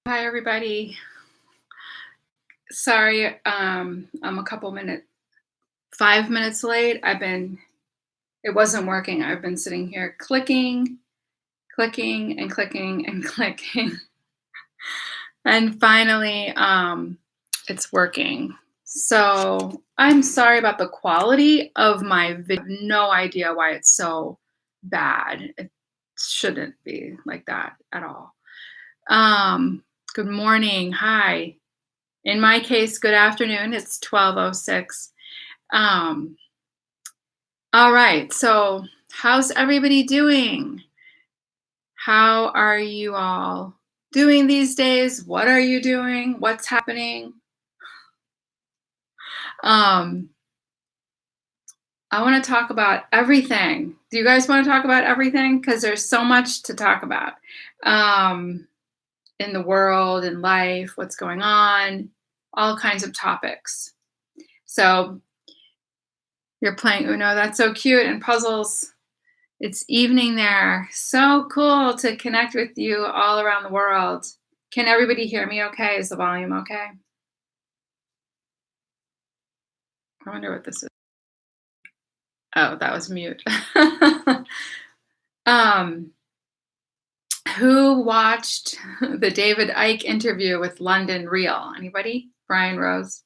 Hi, everybody. Sorry, I'm 5 minutes late. It wasn't working. I've been sitting here clicking, clicking, and clicking and clicking. And finally, it's working. So I'm sorry about the quality of my video. No idea why it's so bad. It shouldn't be like that at all. Um, Good morning. Hi. In my case, good afternoon. It's 12:06. Um, all right. So, how's everybody doing? How are you all doing these days? What are you doing? What's happening? Um, I want to talk about everything. Do you guys want to talk about everything? Because there's so much to talk about um, in the world, in life, what's going on, all kinds of topics. So, you're playing Uno. That's so cute. And puzzles. It's evening there. So cool to connect with you all around the world. Can everybody hear me okay? Is the volume okay? I wonder what this is. Oh, that was mute. um, who watched the David Icke interview with London Real? Anybody? Brian Rose.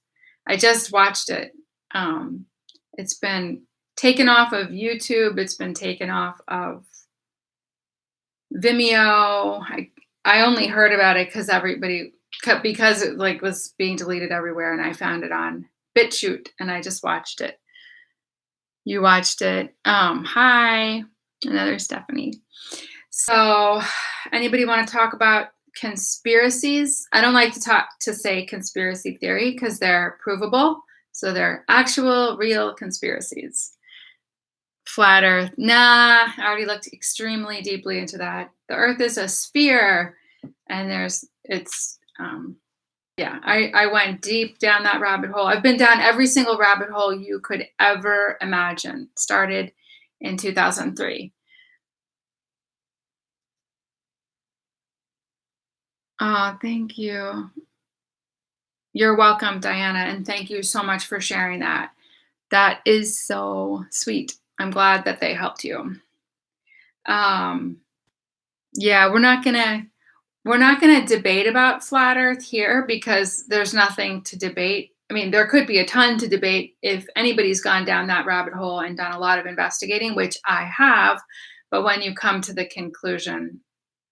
I just watched it. It's been taken off of YouTube. It's been taken off of Vimeo. I only heard about it because it was being deleted everywhere, and I found it on BitChute, and I just watched it. You watched it. Hi, another Stephanie. So, anybody want to talk about conspiracies? I don't like to say conspiracy theory because they're provable. So they're actual, real conspiracies. Flat Earth. Nah, I already looked extremely deeply into that. The Earth is a sphere, and I went deep down that rabbit hole. I've been down every single rabbit hole you could ever imagine. Started in 2003. Oh, thank you. You're welcome, Diana, and thank you so much for sharing that. That is so sweet. I'm glad that they helped you. Um, yeah, we're not gonna debate about flat Earth here because there's nothing to debate. I mean, there could be a ton to debate if anybody's gone down that rabbit hole and done a lot of investigating, which I have. But when you come to the conclusion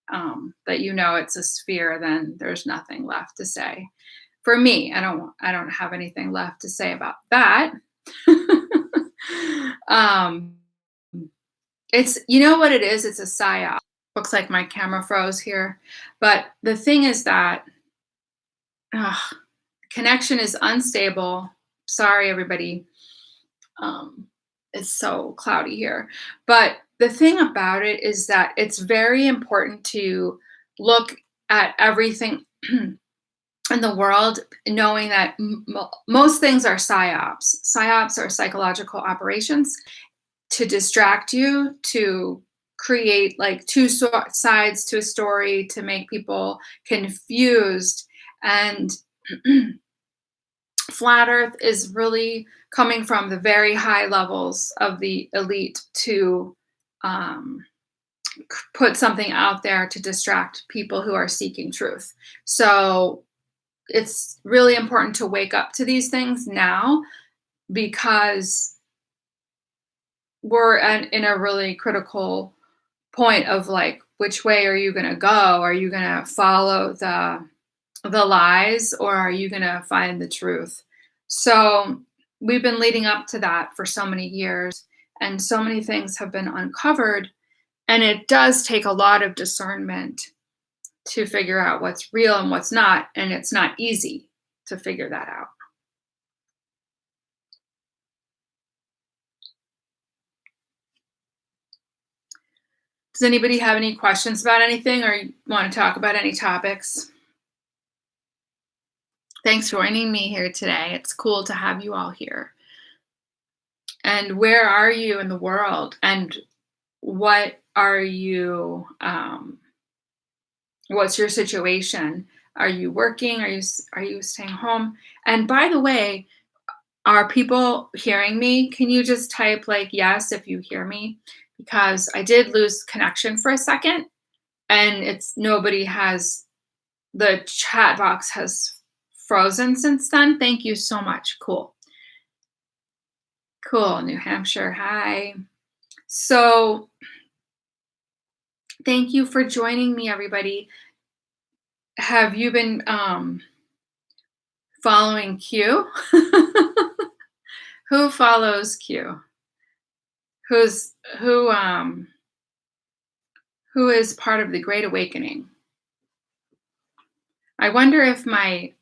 that it's a sphere, then there's nothing left to say. For me, I don't have anything left to say about that. um, it's what it is. It's a psyop. Looks like my camera froze here, but the thing is that connection is unstable. Sorry, everybody. It's so cloudy here, but the thing about it is that it's very important to look at everything in the world, knowing that most things are psyops. Psyops are psychological operations to distract you, to create like two sides to a story, to make people confused. And flat Earth is really coming from the very high levels of the elite to put something out there to distract people who are seeking truth. So it's really important to wake up to these things now because we're in a really critical point of like, which way are you going to go? Are you going to follow the lies, or are you going to find the truth? So we've been leading up to that for so many years, and so many things have been uncovered, and it does take a lot of discernment to figure out what's real and what's not, and it's not easy to figure that out. Does anybody have any questions about anything, or want to talk about any topics? Thanks for joining me here today. It's cool to have you all here. And where are you in the world? And what are you, what's your situation? Are you working? Are you staying home? And by the way, are people hearing me? Can you just type like yes if you hear me? Because I did lose connection for a second, and it's nobody has the chat box has frozen since then. Thank you so much. Cool. Cool. New Hampshire. Hi. So thank you for joining me, everybody. Have you been following Q? Who follows Q? Who's who is part of the Great Awakening? I wonder if my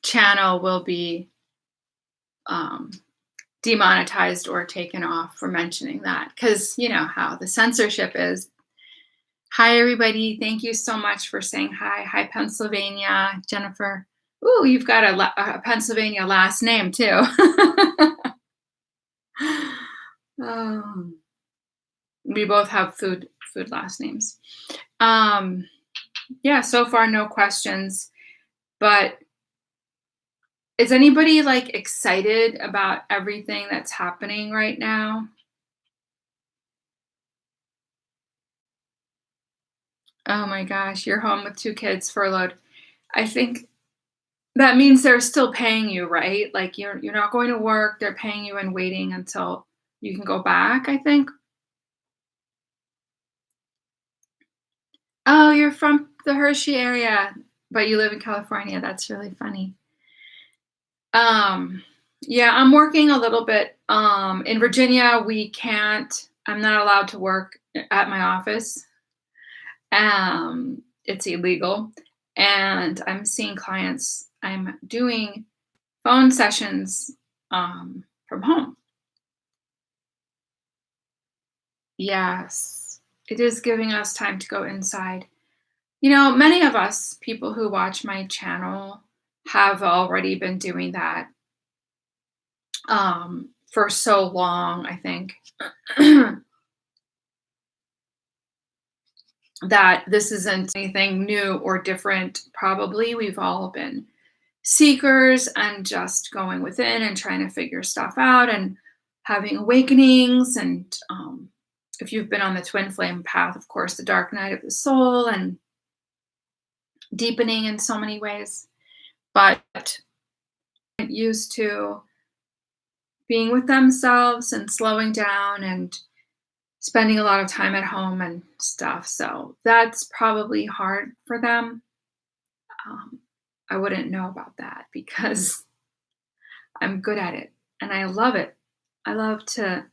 channel will be demonetized or taken off for mentioning that, because you know how the censorship is. Hi, everybody. Thank you so much for saying hi. Hi, Pennsylvania. Jennifer. Ooh, you've got a Pennsylvania last name, too. We both have food last names. Yeah, so far, no questions. But is anybody like excited about everything that's happening right now? Oh my gosh, you're home with 2 kids furloughed. I think that means they're still paying you, right? Like you're not going to work, they're paying you and waiting until you can go back, I think. Oh, you're from the Hershey area, but you live in California. That's really funny. Yeah, I'm working a little bit. In Virginia, I'm not allowed to work at my office. It's illegal. And I'm seeing clients. I'm doing phone sessions from home. Yes, it is giving us time to go inside. You know, many of us, people who watch my channel, have already been doing that for so long, I think, that this isn't anything new or different. Probably we've all been seekers and just going within and trying to figure stuff out and having awakenings. And if you've been on the twin flame path, of course, the dark night of the soul and deepening in so many ways. But used to being with themselves and slowing down and spending a lot of time at home and stuff. So that's probably hard for them. I wouldn't know about that because I'm good at it and I love it. I love to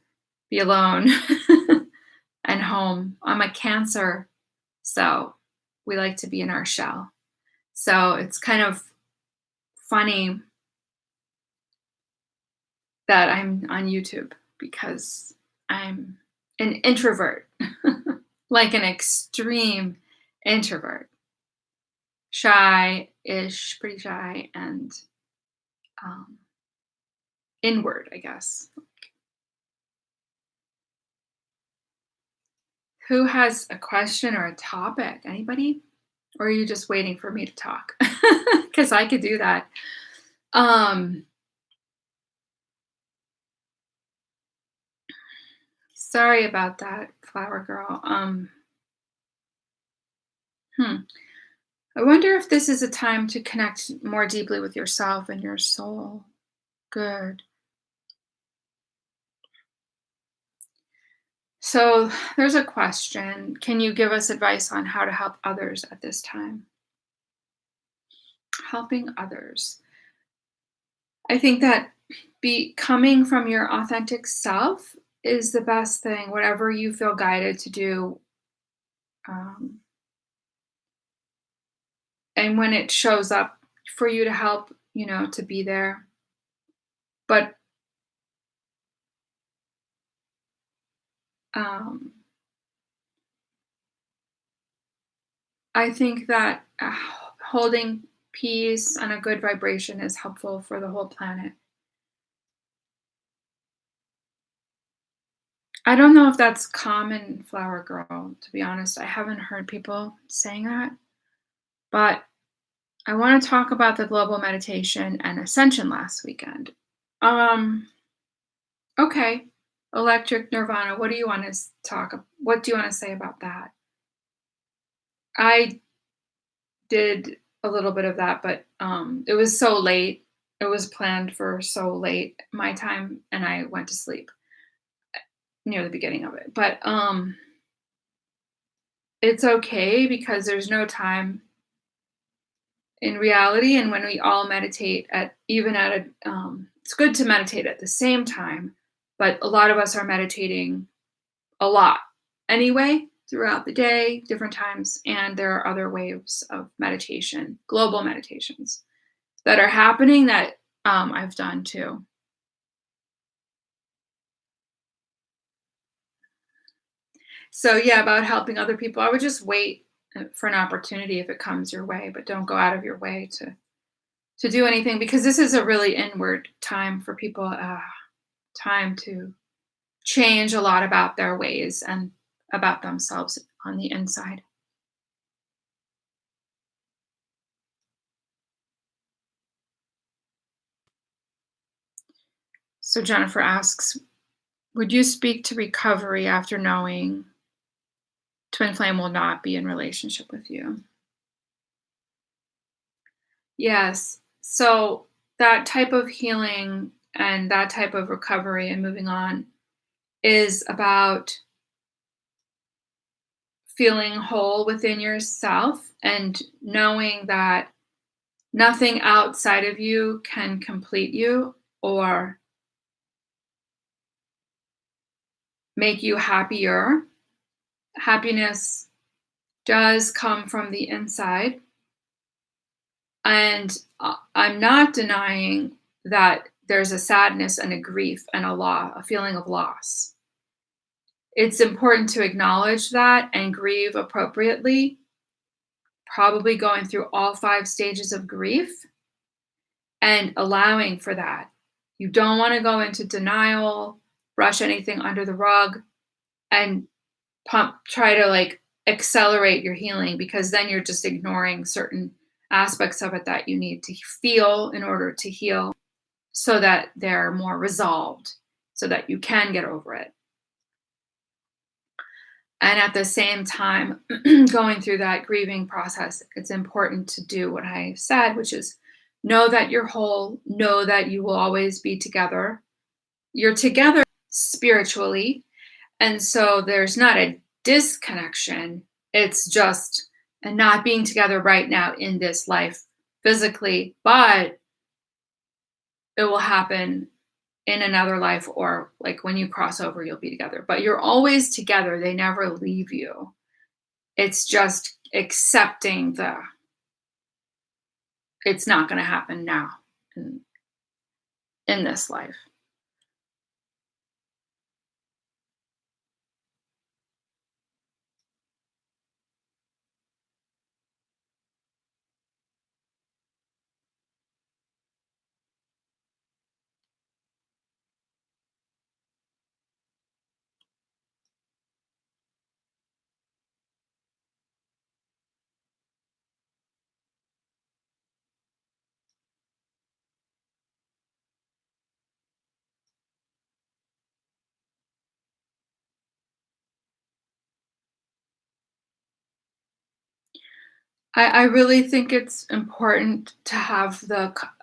be alone and home. I'm a Cancer, so we like to be in our shell. So it's kind of funny that I'm on YouTube because I'm an introvert, like an extreme introvert, shy-ish, pretty shy, and inward, I guess. Who has a question or a topic? Anybody? Or are you just waiting for me to talk? Because I could do that. Sorry about that, Flower Girl. I wonder if this is a time to connect more deeply with yourself and your soul. Good. So there's a question. Can you give us advice on how to help others at this time? Helping others. I think that coming from your authentic self is the best thing, whatever you feel guided to do. And when it shows up for you to help, to be there. But I think that holding peace and a good vibration is helpful for the whole planet. I don't know if that's common, Flower Girl, to be honest. I haven't heard people saying that, but I want to talk about the global meditation and ascension last weekend. Um, okay. Electric Nirvana. What do you want to what do you want to say about that? I did a little bit of that, but it was so late. It was planned for so late my time and I went to sleep near the beginning of it. But it's okay because there's no time in reality, and when we all meditate at even at a it's good to meditate at the same time, but a lot of us are meditating a lot anyway throughout the day, different times, and there are other waves of meditation, global meditations that are happening that I've done too. So yeah, about helping other people, I would just wait for an opportunity if it comes your way, but don't go out of your way to do anything because this is a really inward time for people. Time to change a lot about their ways and about themselves on the inside. So Jennifer asks, would you speak to recovery after knowing twin flame will not be in relationship with you? Yes. So that type of healing and that type of recovery and moving on is about feeling whole within yourself and knowing that nothing outside of you can complete you or make you happier. Happiness does come from the inside. And I'm not denying that there's a sadness and a grief and a feeling of loss. It's important to acknowledge that and grieve appropriately, probably going through all 5 stages of grief and allowing for that. You don't want to go into denial, brush anything under the rug, and try to like accelerate your healing because then you're just ignoring certain aspects of it that you need to feel in order to heal so that they're more resolved so that you can get over it. And at the same time, going through that grieving process, it's important to do what I said, which is know that you're whole, know that you will always be together. You're together spiritually. And so there's not a disconnection. It's just a not being together right now in this life physically, but it will happen in another life or like when you cross over, you'll be together. But you're always together. They never leave you. It's just accepting it's not going to happen now in this life. I really think it's important to have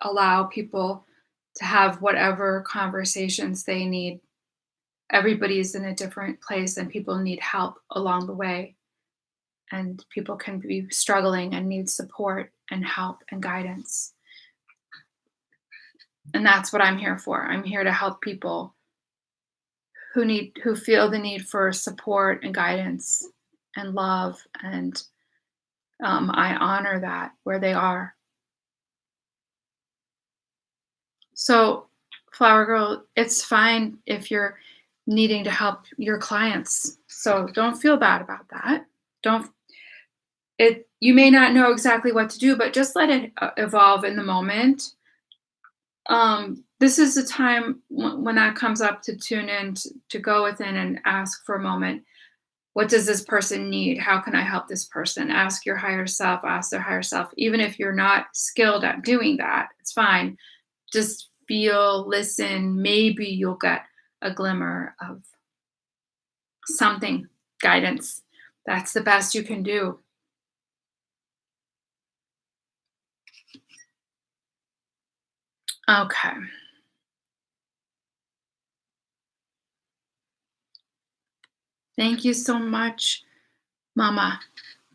allow people to have whatever conversations they need. Everybody's in a different place and people need help along the way. And people can be struggling and need support and help and guidance. And that's what I'm here for. I'm here to help people who feel the need for support and guidance and love and I honor that where they are. So, Flower Girl, it's fine if you're needing to help your clients. So don't feel bad about that. Don't it you may not know exactly what to do, but just let it evolve in the moment. this is the time when that comes up to tune in, to go within and ask for a moment. What does this person need? How can I help this person? Ask your higher self, ask their higher self. Even if you're not skilled at doing that, it's fine. Just feel, listen. Maybe you'll get a glimmer of something, guidance. That's the best you can do. Okay. Thank you so much, Mama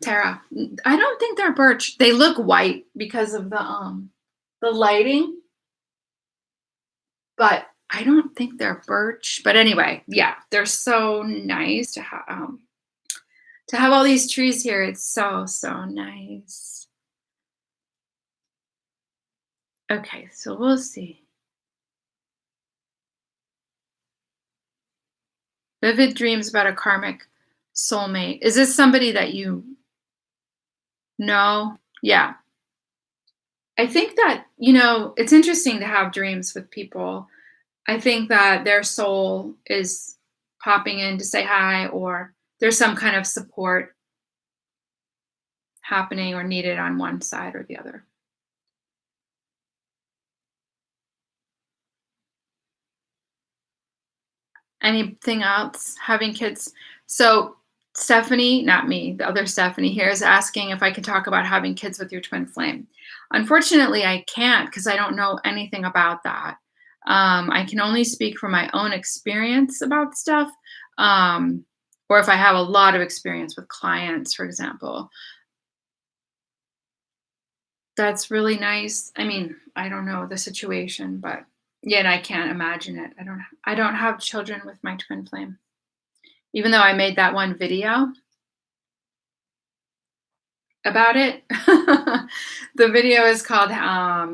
Tara. I don't think they're birch. They look white because of the lighting, but I don't think they're birch. But anyway, yeah, they're so nice to have all these trees here. It's so so nice. Okay, so we'll see. Vivid dreams about a karmic soulmate. Is this somebody that you know? Yeah. I think that, it's interesting to have dreams with people. I think that their soul is popping in to say hi, or there's some kind of support happening or needed on one side or the other. Anything else? Having kids. So, Stephanie, not me, the other Stephanie here is asking if I can talk about having kids with your twin flame. Unfortunately, I can't because I don't know anything about that. I can only speak from my own experience about stuff, or if I have a lot of experience with clients, for example. That's really nice. I mean, I don't know the situation, but yet I can't imagine it. I don't have children with my twin flame. Even though I made that one video about it. The video is called,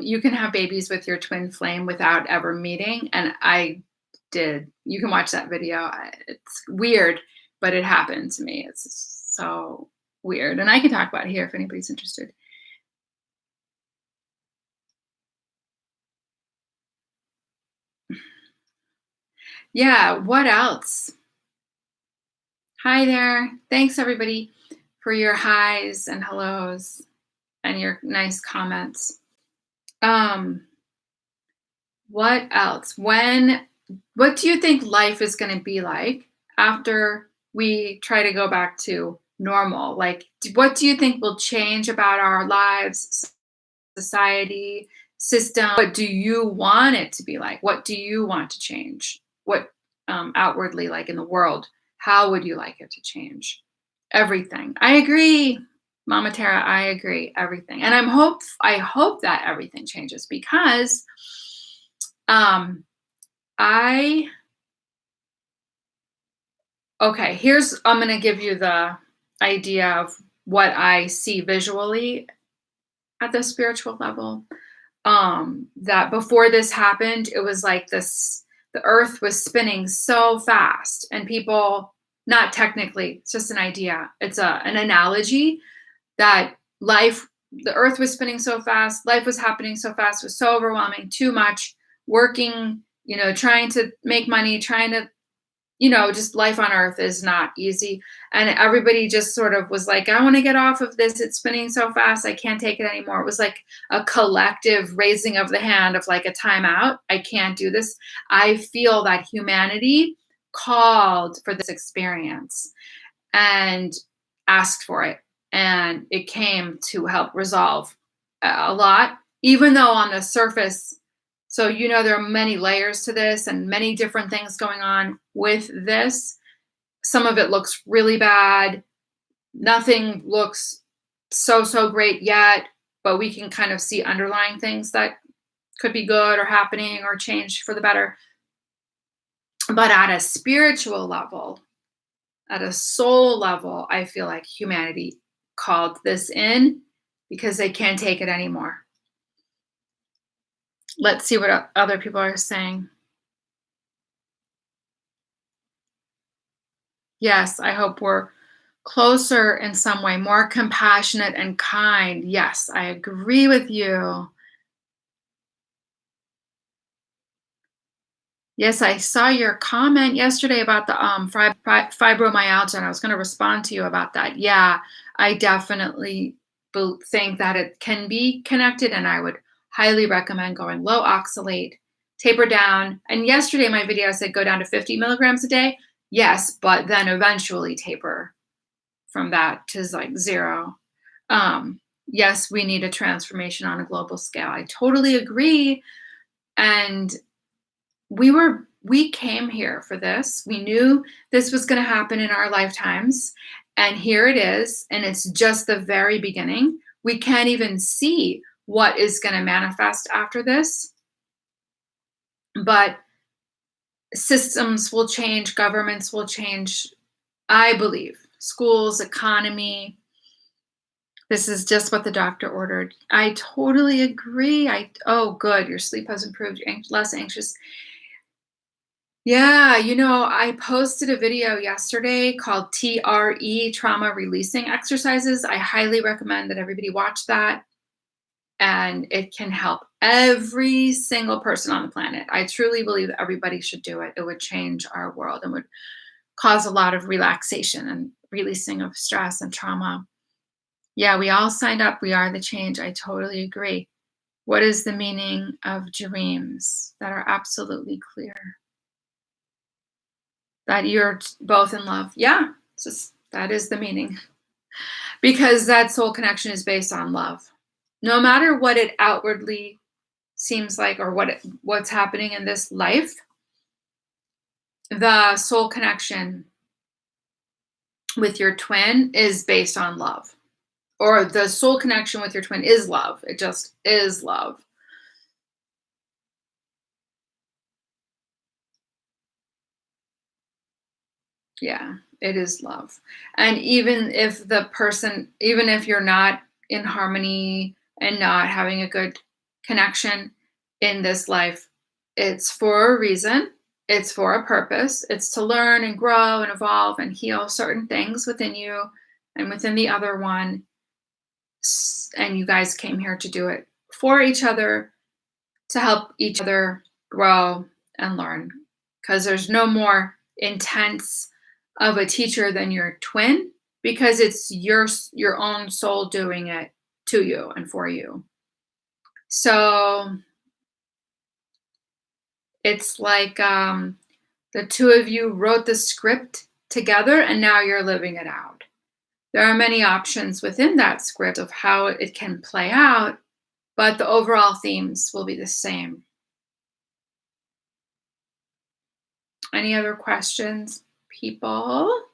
"You Can Have Babies with Your Twin Flame Without Ever Meeting," and I did. You can watch that video. It's weird, but it happened to me. It's so weird, and I can talk about it here if anybody's interested. Yeah, what else? Hi there. Thanks, everybody, for your highs and hellos and your nice comments. Um, what else? What do you think life is going to be like after we try to go back to normal? Like, what do you think will change about our lives, society, system? What do you want it to be like? What do you want to change? What outwardly, like in the world, how would you like it to change? Everything. I agree, Mama Tara. I agree. Everything, and I hope that everything changes because um, I okay. Here's I'm gonna give you the idea of what I see visually at the spiritual level. That before this happened, it was like this the earth was spinning so fast, and people, not technically, it's just an idea, it's an analogy that life the earth was spinning so fast, life was happening so fast, was so overwhelming, too much, working, trying to make money, trying to, just life on earth is not easy. And everybody just sort of was like, I want to get off of this. It's spinning so fast. I can't take it anymore. It was like a collective raising of the hand of like a timeout. I can't do this. I feel that humanity called for this experience and asked for it. And it came to help resolve a lot, even though on the surface, so, there are many layers to this and many different things going on with this. Some of it looks really bad. Nothing looks so, so great yet, but we can kind of see underlying things that could be good or happening or change for the better. But at a spiritual level, at a soul level, I feel like humanity called this in because they can't take it anymore. Let's see what other people are saying. Yes, I hope we're closer in some way, more compassionate and kind. Yes, I agree with you. Yes, I saw your comment yesterday about the fibromyalgia, and I was going to respond to you about that. Yeah, I definitely think that it can be connected, and I would highly recommend going low oxalate, taper down. And yesterday, in my video, I said go down to 50 milligrams a day. Yes, but then eventually taper from that to like zero. Yes, we need a transformation on a global scale. I totally agree. And we came here for this. We knew this was going to happen in our lifetimes. And here it is. And it's just the very beginning. We can't even see what is going to manifest after this. But systems will change, governments will change, I believe. Schools, economy. This is just what the doctor ordered. I totally agree. Oh, good. Your sleep has improved. Less anxious. Yeah, I posted a video yesterday called TRE, Trauma Releasing Exercises. I highly recommend that everybody watch that. And it can help every single person on the planet. I truly believe everybody should do it. It would change our world and would cause a lot of relaxation and releasing of stress and trauma. Yeah, we all signed up. We are the change. I totally agree. What is the meaning of dreams that are absolutely clear? That you're both in love. Yeah, that is the meaning. Because that soul connection is based on love. No matter what it outwardly seems like or what's happening in this life, the soul connection with your twin is based on love. Or the soul connection with your twin is love. It just is love. Yeah, it is love. And even if even if you're not in harmony and not having a good connection in this life, it's for a reason. It's for a purpose. It's to learn and grow and evolve and heal certain things within you and within the other one. And you guys came here to do it for each other, to help each other grow and learn. Because there's no more intense of a teacher than your twin, because it's your own soul doing it to you and for you. So it's like the two of you wrote the script together and now you're living it out. There are many options within that script of how it can play out, but the overall themes will be the same. Any other questions, people?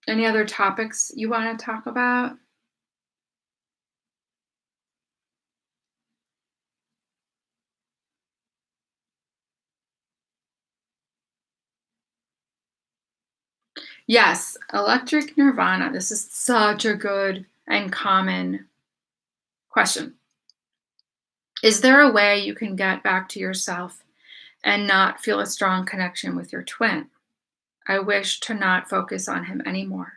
Any other topics you want to talk about? Yes, electric nirvana. This is such a good and common question. Is there a way you can get back to yourself and not feel a strong connection with your twin? I wish to not focus on him anymore.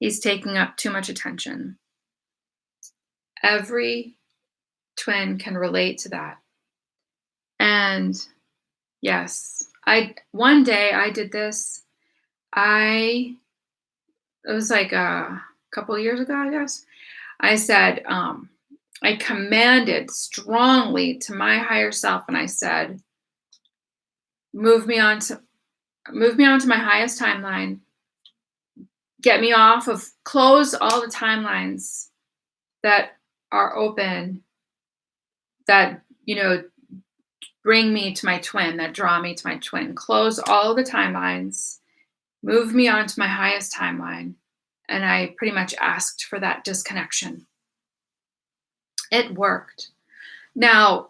He's taking up too much attention. Every twin can relate to that. And yes, one day I did this. It was like a couple of years ago, I guess. I said, I commanded strongly to my higher self, and I said, move me on to my highest timeline. Close all the timelines that are open, that, bring me to my twin, that draw me to my twin. Close all the timelines, move me on to my highest timeline. And I pretty much asked for that disconnection. It worked. Now,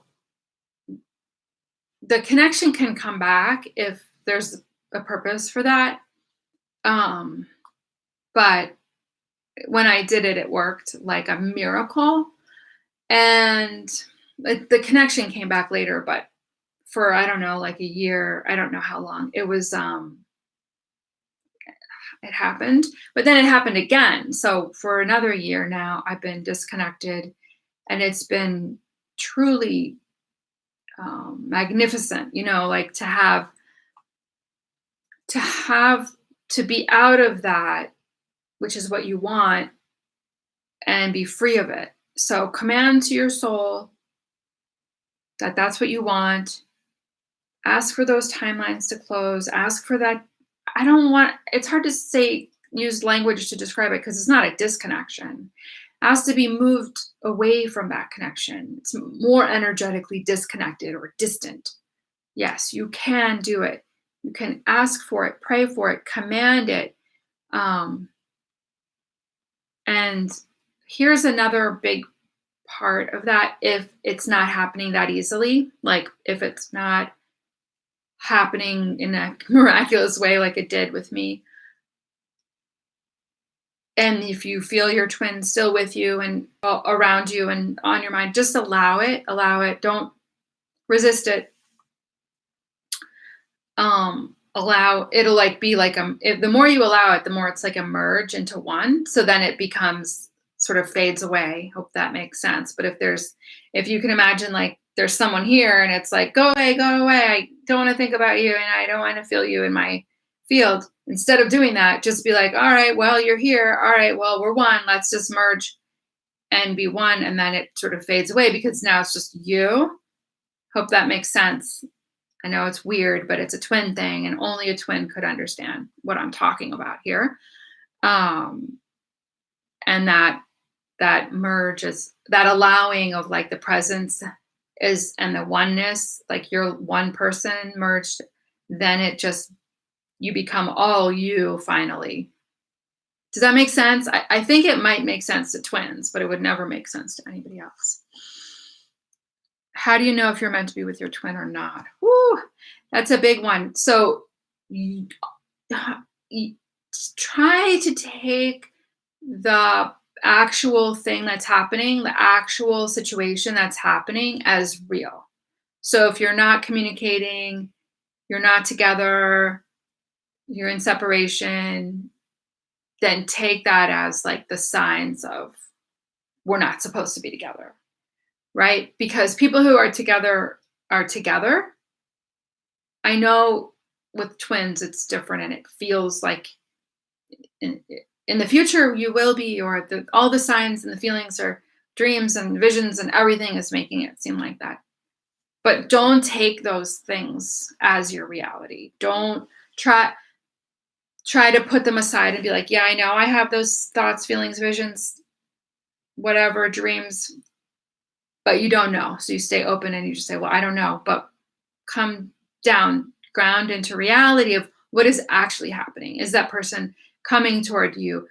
the connection can come back if there's a purpose for that. But when I did it, it worked like a miracle. And the connection came back later, but for, I don't know, like a year. I don't know how long. It happened, but then it happened again. So for another year now, I've been disconnected, and it's been truly magnificent, like to have to be out of that, which is what you want, and be free of it. So command to your soul that that's what you want. Ask for those timelines to close. Ask for that. I don't want, it's hard to say, use language to describe it because it's not a disconnection. Ask to be moved away from that connection. It's more energetically disconnected or distant. Yes, you can do it. You can ask for it, pray for it, command it. And here's another big part of that. If it's not happening that easily, like if it's not happening in a miraculous way like it did with me, and if you feel your twin still with you and around you and on your mind, just allow it. Don't resist it. Allow, it'll like be like the more you allow it, the more it's like a merge into one. So then it becomes sort of fades away. Hope that makes sense. But if you can imagine, like there's someone here and it's like, go away, I don't want to think about you and I don't want to feel you in my field. Instead of doing that, just be like, all right, well, you're here. All right, well, we're one. Let's just merge and be one. And then it sort of fades away because now it's just you. Hope that makes sense. I know it's weird, but it's a twin thing, and only a twin could understand what I'm talking about here. And that merge is that allowing of like the presence is, and the oneness, like you're one person merged, then you become all you finally. Does that make sense? I think it might make sense to twins, but it would never make sense to anybody else. How do you know if you're meant to be with your twin or not? Woo, that's a big one. So you try to take the actual thing that's happening, the actual situation that's happening as real. So if you're not communicating, you're not together, you're in separation, then take that as like the signs of we're not supposed to be together. Right? Because people who are together are together. I know with twins, it's different and it feels like in the future you will be, or all the signs and the feelings are dreams and visions and everything is making it seem like that. But don't take those things as your reality. Don't try to put them aside and be like, yeah, I know I have those thoughts, feelings, visions, whatever, dreams, but you don't know. So you stay open and you just say, well, I don't know, but come down, ground into reality of what is actually happening. Is that person coming toward you,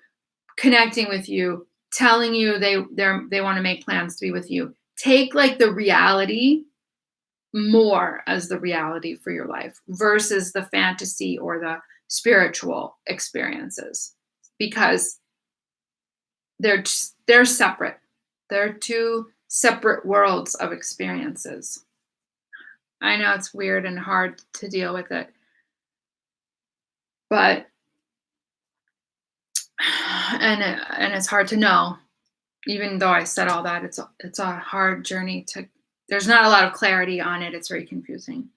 connecting with you, telling you they want to make plans to be with you? Take like the reality more as the reality for your life versus the fantasy or the spiritual experiences, because they're separate. They're two separate worlds of experiences. I know it's weird and hard to deal with it, but and it's hard to know. Even though I said all that, it's a hard journey to. There's not a lot of clarity on it. It's very confusing.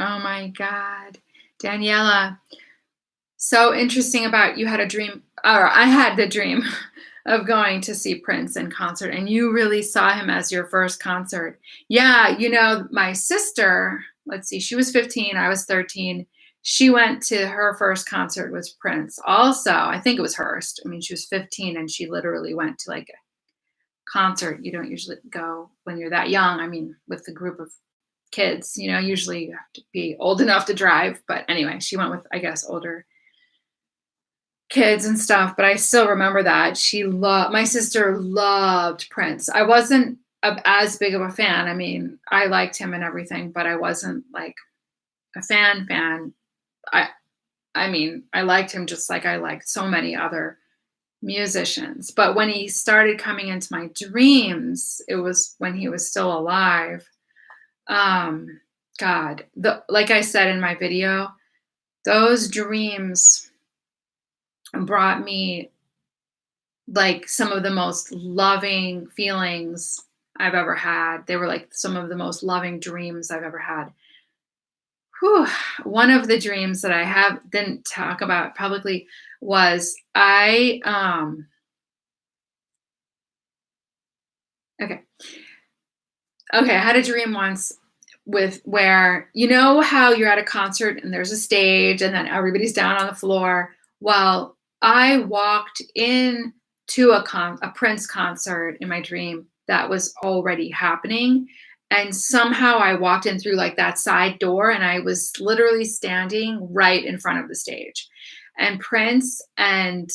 Oh my God, Daniela. So interesting about you had a dream, or I had the dream of going to see Prince in concert, and you really saw him as your first concert. Yeah, my sister, let's see, she was 15, I was 13. She went to her first concert was Prince. Also, I think it was Hearst. I mean, she was 15 and she literally went to like a concert. You don't usually go when you're that young. I mean, with a group of kids, usually you have to be old enough to drive. But anyway, she went with, I guess, older kids and stuff. But I still remember that my sister loved Prince. I wasn't as big of a fan. I mean, I liked him and everything, but I wasn't like a fan. I I mean, I liked him just like I liked so many other musicians. But when he started coming into my dreams, it was when he was still alive. Um, God, the like I said in my video, those dreams brought me like some of the most loving feelings I've ever had. They were like some of the most loving dreams I've ever had. Whew. One of the dreams that I have didn't talk about publicly was okay. Okay, I had a dream once with where you know how you're at a concert and there's a stage and then everybody's down on the floor. Well, I walked in to a Prince concert in my dream that was already happening. And somehow I walked in through like that side door and I was literally standing right in front of the stage. And Prince and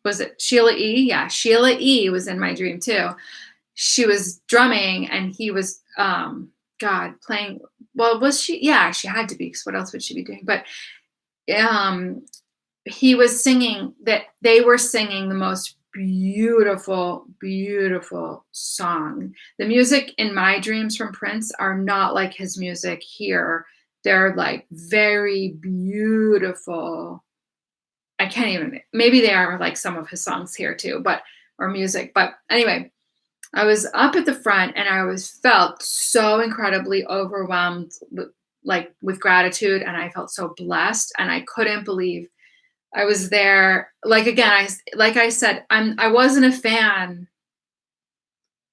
was it Sheila E? Yeah, Sheila E was in my dream too. She was drumming and he was God playing. Well, was she? Yeah, she had to be, because what else would she be doing? But um he was singing, that they were singing the most beautiful song. The music in my dreams from Prince are not like his music here. They're like very beautiful. I can't even, maybe they are like some of his songs here too, but or music. But anyway, I was up at the front and I was felt so incredibly overwhelmed with, like with gratitude, and I felt so blessed and I couldn't believe I was there. Like again, like I said, I wasn't a fan,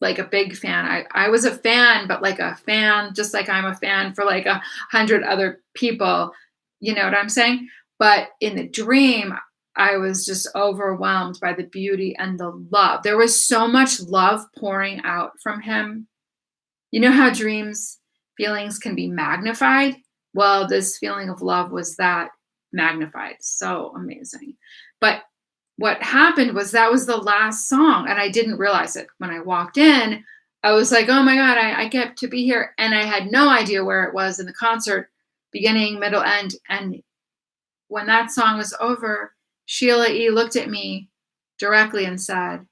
like a big fan. I was a fan, but like a fan, just like I'm a fan for like 100 other people. You know what I'm saying? But in the dream, I was just overwhelmed by the beauty and the love. There was so much love pouring out from him. You know how dreams, feelings can be magnified? Well, this feeling of love was that magnified. So amazing. But what happened was that was the last song, and I didn't realize it. When I walked in, I was like, oh my God, I get to be here. And I had no idea where it was in the concert, beginning, middle, end. And when that song was over, Sheila E. looked at me directly and said,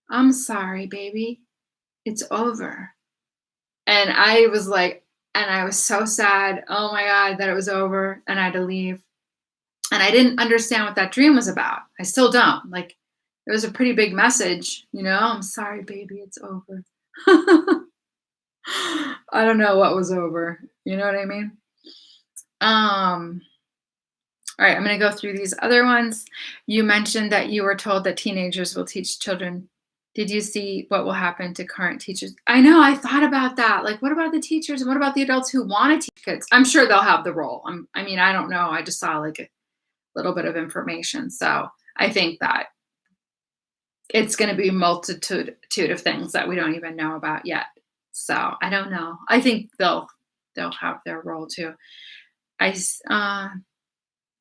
I'm sorry, baby. It's over. And I was like, and I was so sad. Oh my God, that it was over and I had to leave. And I didn't understand what that dream was about. I still don't. Like, it was a pretty big message, you know? I'm sorry, baby, it's over. I don't know what was over. You know what I mean? All right, I'm going to go through these other ones. You mentioned that you were told that teenagers will teach children. Did you see what will happen to current teachers? I know, I thought about that. Like, what about the teachers and what about the adults who want to teach kids? I'm sure they'll have the role. I mean, I don't know. I just saw like a little bit of information. So I think that it's going to be a multitude of things that we don't even know about yet. So I don't know. I think they'll have their role too.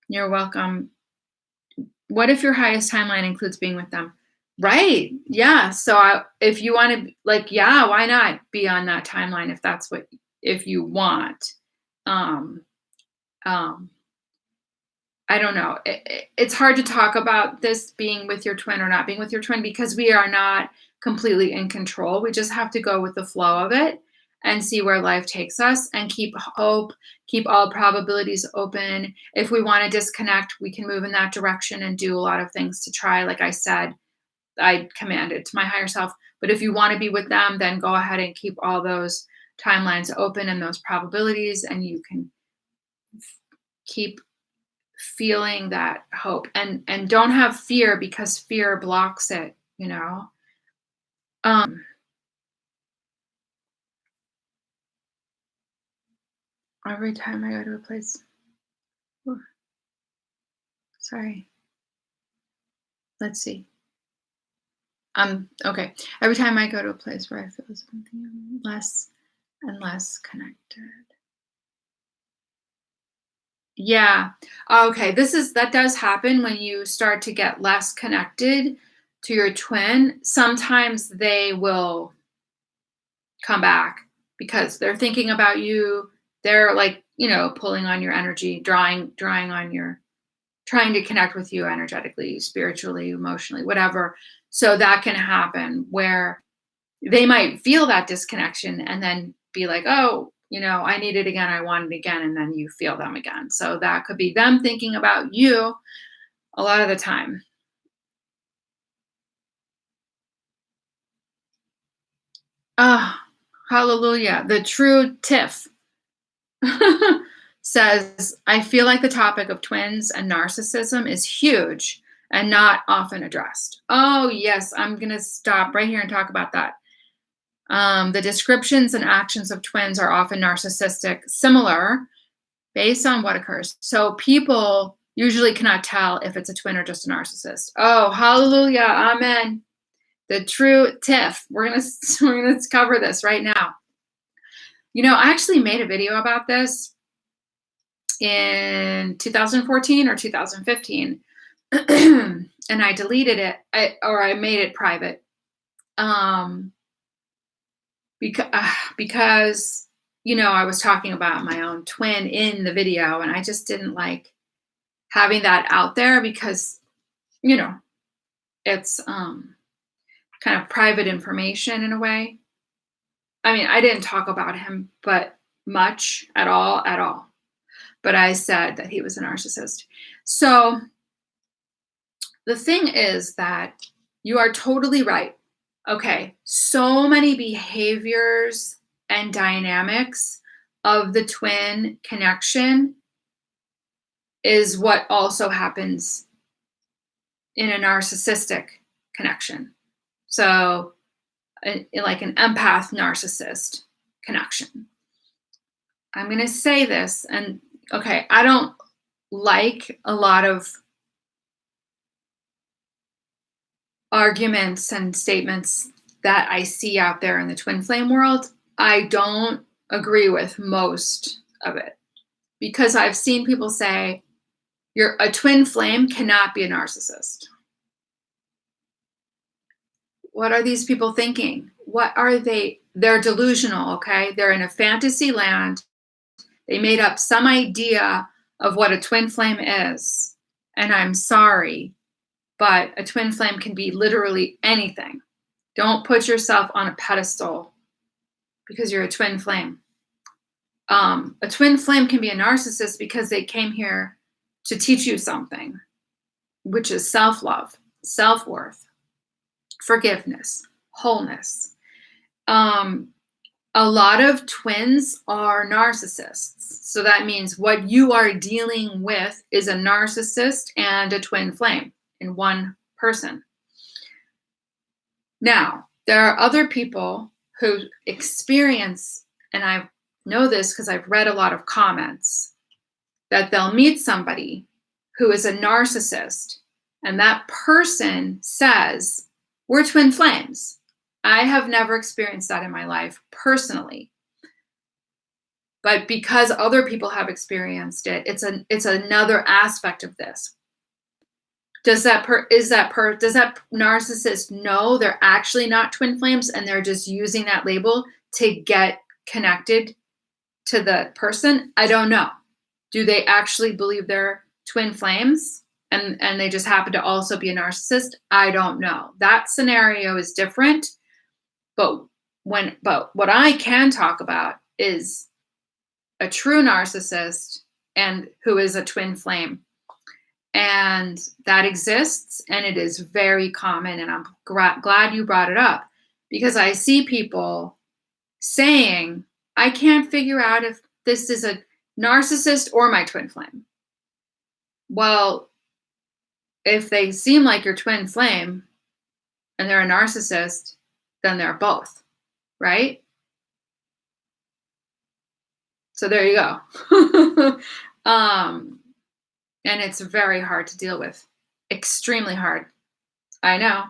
You're welcome. What if your highest timeline includes being with them? Right. Yeah. So if you want to, like, yeah, why not be on that timeline if that's what, if you want. Um, um, I don't know. It's hard to talk about this being with your twin or not being with your twin because we are not completely in control. We just have to go with the flow of it and see where life takes us and keep hope, keep all probabilities open. If we want to disconnect, we can move in that direction and do a lot of things to try. Like I said, I commanded to my higher self. But if you want to be with them, then go ahead and keep all those timelines open and those probabilities, and you can keep feeling that hope, and don't have fear because fear blocks it, you know. um every time I go to a place, oh, sorry, let's see, okay, every time I go to a place where I feel something, I'm less and less connected. Yeah. Okay, that does happen when you start to get less connected to your twin. Sometimes they will come back because they're thinking about you. They're like, pulling on your energy, drawing on your, trying to connect with you energetically, spiritually, emotionally, whatever. So that can happen where they might feel that disconnection and then be like, oh, I need it again. I want it again. And then you feel them again. So that could be them thinking about you a lot of the time. Ah, hallelujah. The true Tiff says, I feel like the topic of twins and narcissism is huge and not often addressed. Oh, yes. I'm going to stop right here and talk about that. The descriptions and actions of twins are often narcissistic, similar based on what occurs. So people usually cannot tell if it's a twin or just a narcissist. Oh, hallelujah. Amen. The true Tiff. We're gonna cover this right now. I actually made a video about this in 2014 or 2015, and I deleted it. I made it private, because I was talking about my own twin in the video, and I just didn't like having that out there because it's kind of private information in a way. I mean, I didn't talk about him, but much at all. But I said that he was a narcissist. So the thing is that you are totally right. Okay, so many behaviors and dynamics of the twin connection is what also happens in a narcissistic connection. So like an empath narcissist connection. I'm going to say this, and okay, I don't like a lot of arguments and statements that I see out there in the twin flame world. I don't agree with most of it because I've seen people say a twin flame cannot be a narcissist. What are these people thinking? What are they? They're delusional, okay? They're in a fantasy land. They made up some idea of what a twin flame is. And I'm sorry, but a twin flame can be literally anything. Don't put yourself on a pedestal because you're a twin flame. A twin flame can be a narcissist because they came here to teach you something, which is self-love, self-worth, forgiveness, wholeness. A lot of twins are narcissists. So that means what you are dealing with is a narcissist and a twin flame in one person. Now, there are other people who experience, and I know this because I've read a lot of comments, that they'll meet somebody who is a narcissist, and that person says, we're twin flames. I have never experienced that in my life personally. But because other people have experienced it, it's another aspect of this. Does that narcissist know they're actually not twin flames and they're just using that label to get connected to the person? I don't know. Do they actually believe they're twin flames and they just happen to also be a narcissist? I don't know. That scenario is different. But what I can talk about is a true narcissist and who is a twin flame. And that exists, and it is very common. And I'm glad you brought it up because I see people saying, I can't figure out if this is a narcissist or my twin flame. Well, if they seem like your twin flame and they're a narcissist, then they're both, right? So there you go. And it's very hard to deal with. Extremely hard. I know.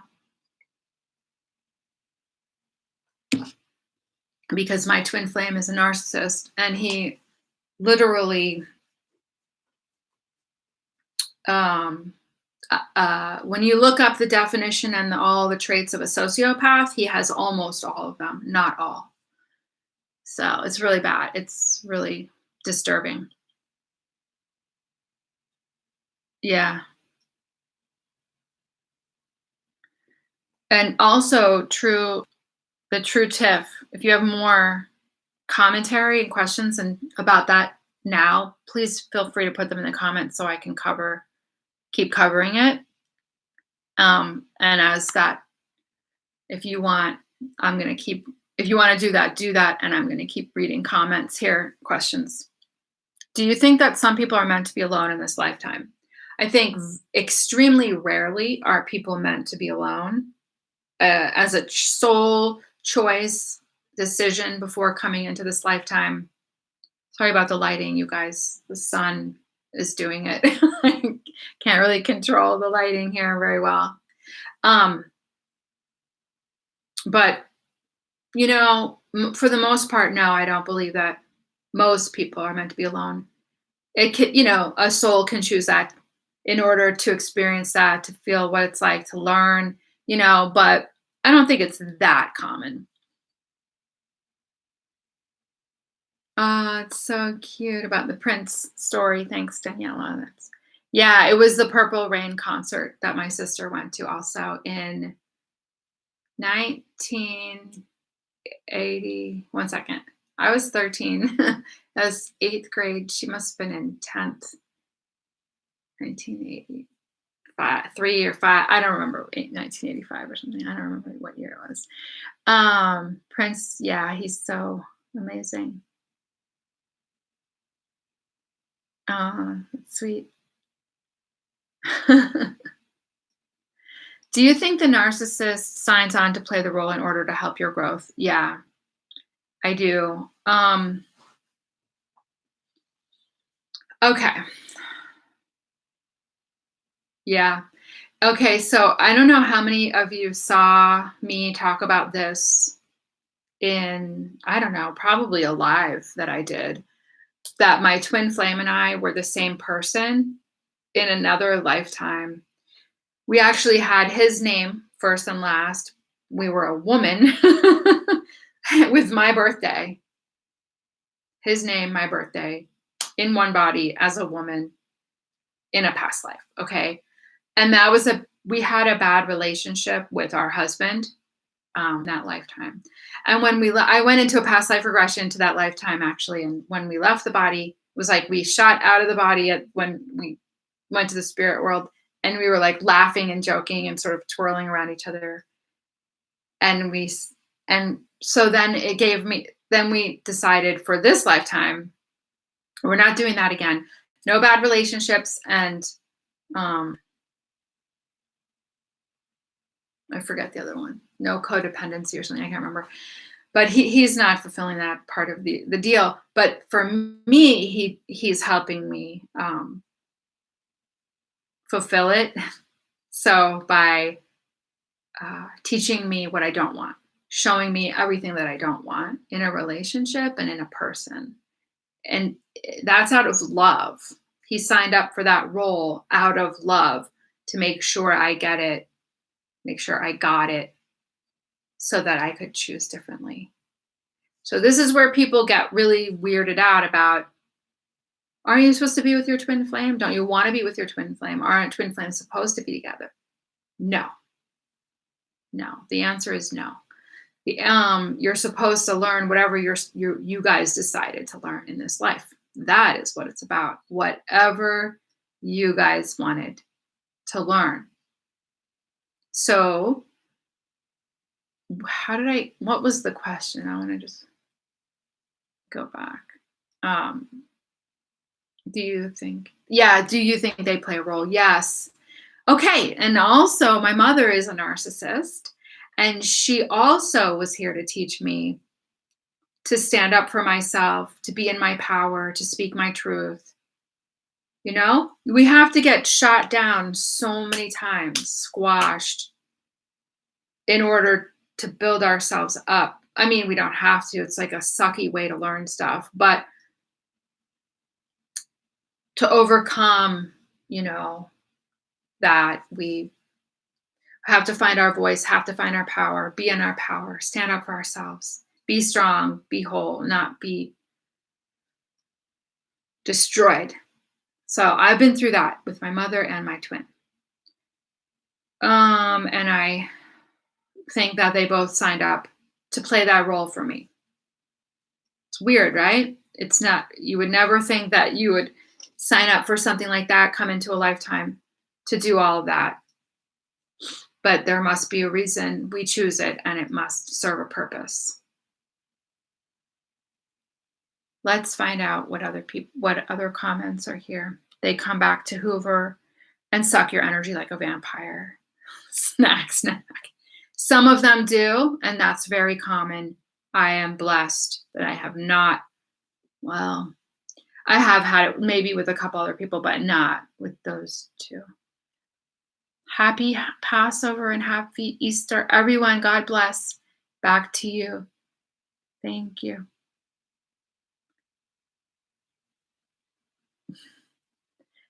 Because my twin flame is a narcissist, and he literally, when you look up the definition and all the traits of a sociopath, he has almost all of them, not all. So it's really bad. It's really disturbing. Yeah. And also the true tiff, if you have more commentary and questions and about that now, please feel free to put them in the comments so I can keep covering it. And as that, if you want, I'm going to keep, if you want to do that. And I'm going to keep reading comments here, questions. Do you think that some people are meant to be alone in this lifetime? I think extremely rarely are people meant to be alone as a soul choice decision before coming into this lifetime. Sorry about the lighting, you guys. The sun is doing it. I can't really control the lighting here very well. But, for the most part, no, I don't believe that most people are meant to be alone. It can, a soul can choose that in order to experience that, to feel what it's like to learn, but I don't think it's that common. It's so cute about the Prince story. Thanks, Daniela. Yeah, it was the Purple Rain concert that my sister went to also in 1980. One second. I was 13. That was 8th grade. She must have been in 10th. 1985, 3 or 5. I don't remember, 1985 or something. I don't remember what year it was. Prince, yeah, he's so amazing. It's sweet. Do you think the narcissist signs on to play the role in order to help your growth? Yeah, I do. Okay. Yeah. Okay, so I don't know how many of you saw me talk about this in, I don't know, probably a live that I did, that my twin flame and I were the same person in another lifetime. We actually had his name first and last. We were a woman with my birthday. His name, my birthday, in one body as a woman in a past life. Okay. And we had a bad relationship with our husband that lifetime. And when I went into a past life regression to that lifetime actually. And when we left the body, it was like we shot out of the body when we went to the spirit world, and we were like laughing and joking and sort of twirling around each other. And so then then we decided for this lifetime, we're not doing that again. No bad relationships. And I forget the other one. No codependency or something. I can't remember. But he's not fulfilling that part of the deal. But for me, he's helping me fulfill it. So by teaching me what I don't want, showing me everything that I don't want in a relationship and in a person. And that's out of love. He signed up for that role out of love to make sure I get it, make sure I got it, so that I could choose differently. So this is where people get really weirded out about, aren't you supposed to be with your twin flame? Don't you want to be with your twin flame? Aren't twin flames supposed to be together? No. The answer is no. You're supposed to learn whatever you guys decided to learn in this life. That is what it's about. Whatever you guys wanted to learn. So what was the question? I want to just go back. Do you think they play a role? Yes. Okay. And also my mother is a narcissist, and she also was here to teach me to stand up for myself, to be in my power, to speak my truth. We have to get shot down so many times, squashed, in order to build ourselves up. I mean, we don't have to. It's like a sucky way to learn stuff, but to overcome, that we have to find our voice, have to find our power, be in our power, stand up for ourselves, be strong, be whole, not be destroyed. So I've been through that with my mother and my twin. And I think that they both signed up to play that role for me. It's weird, right? It's not, you would never think that you would sign up for something like that, come into a lifetime to do all of that. But there must be a reason we choose it, and it must serve a purpose. Let's find out what other comments are here. They come back to Hoover and suck your energy like a vampire. Snack, snack. Some of them do, and that's very common. I am blessed that I have not, well, I have had it maybe with a couple other people, but not with those two. Happy Passover and happy Easter, everyone. God bless. Back to you. Thank you.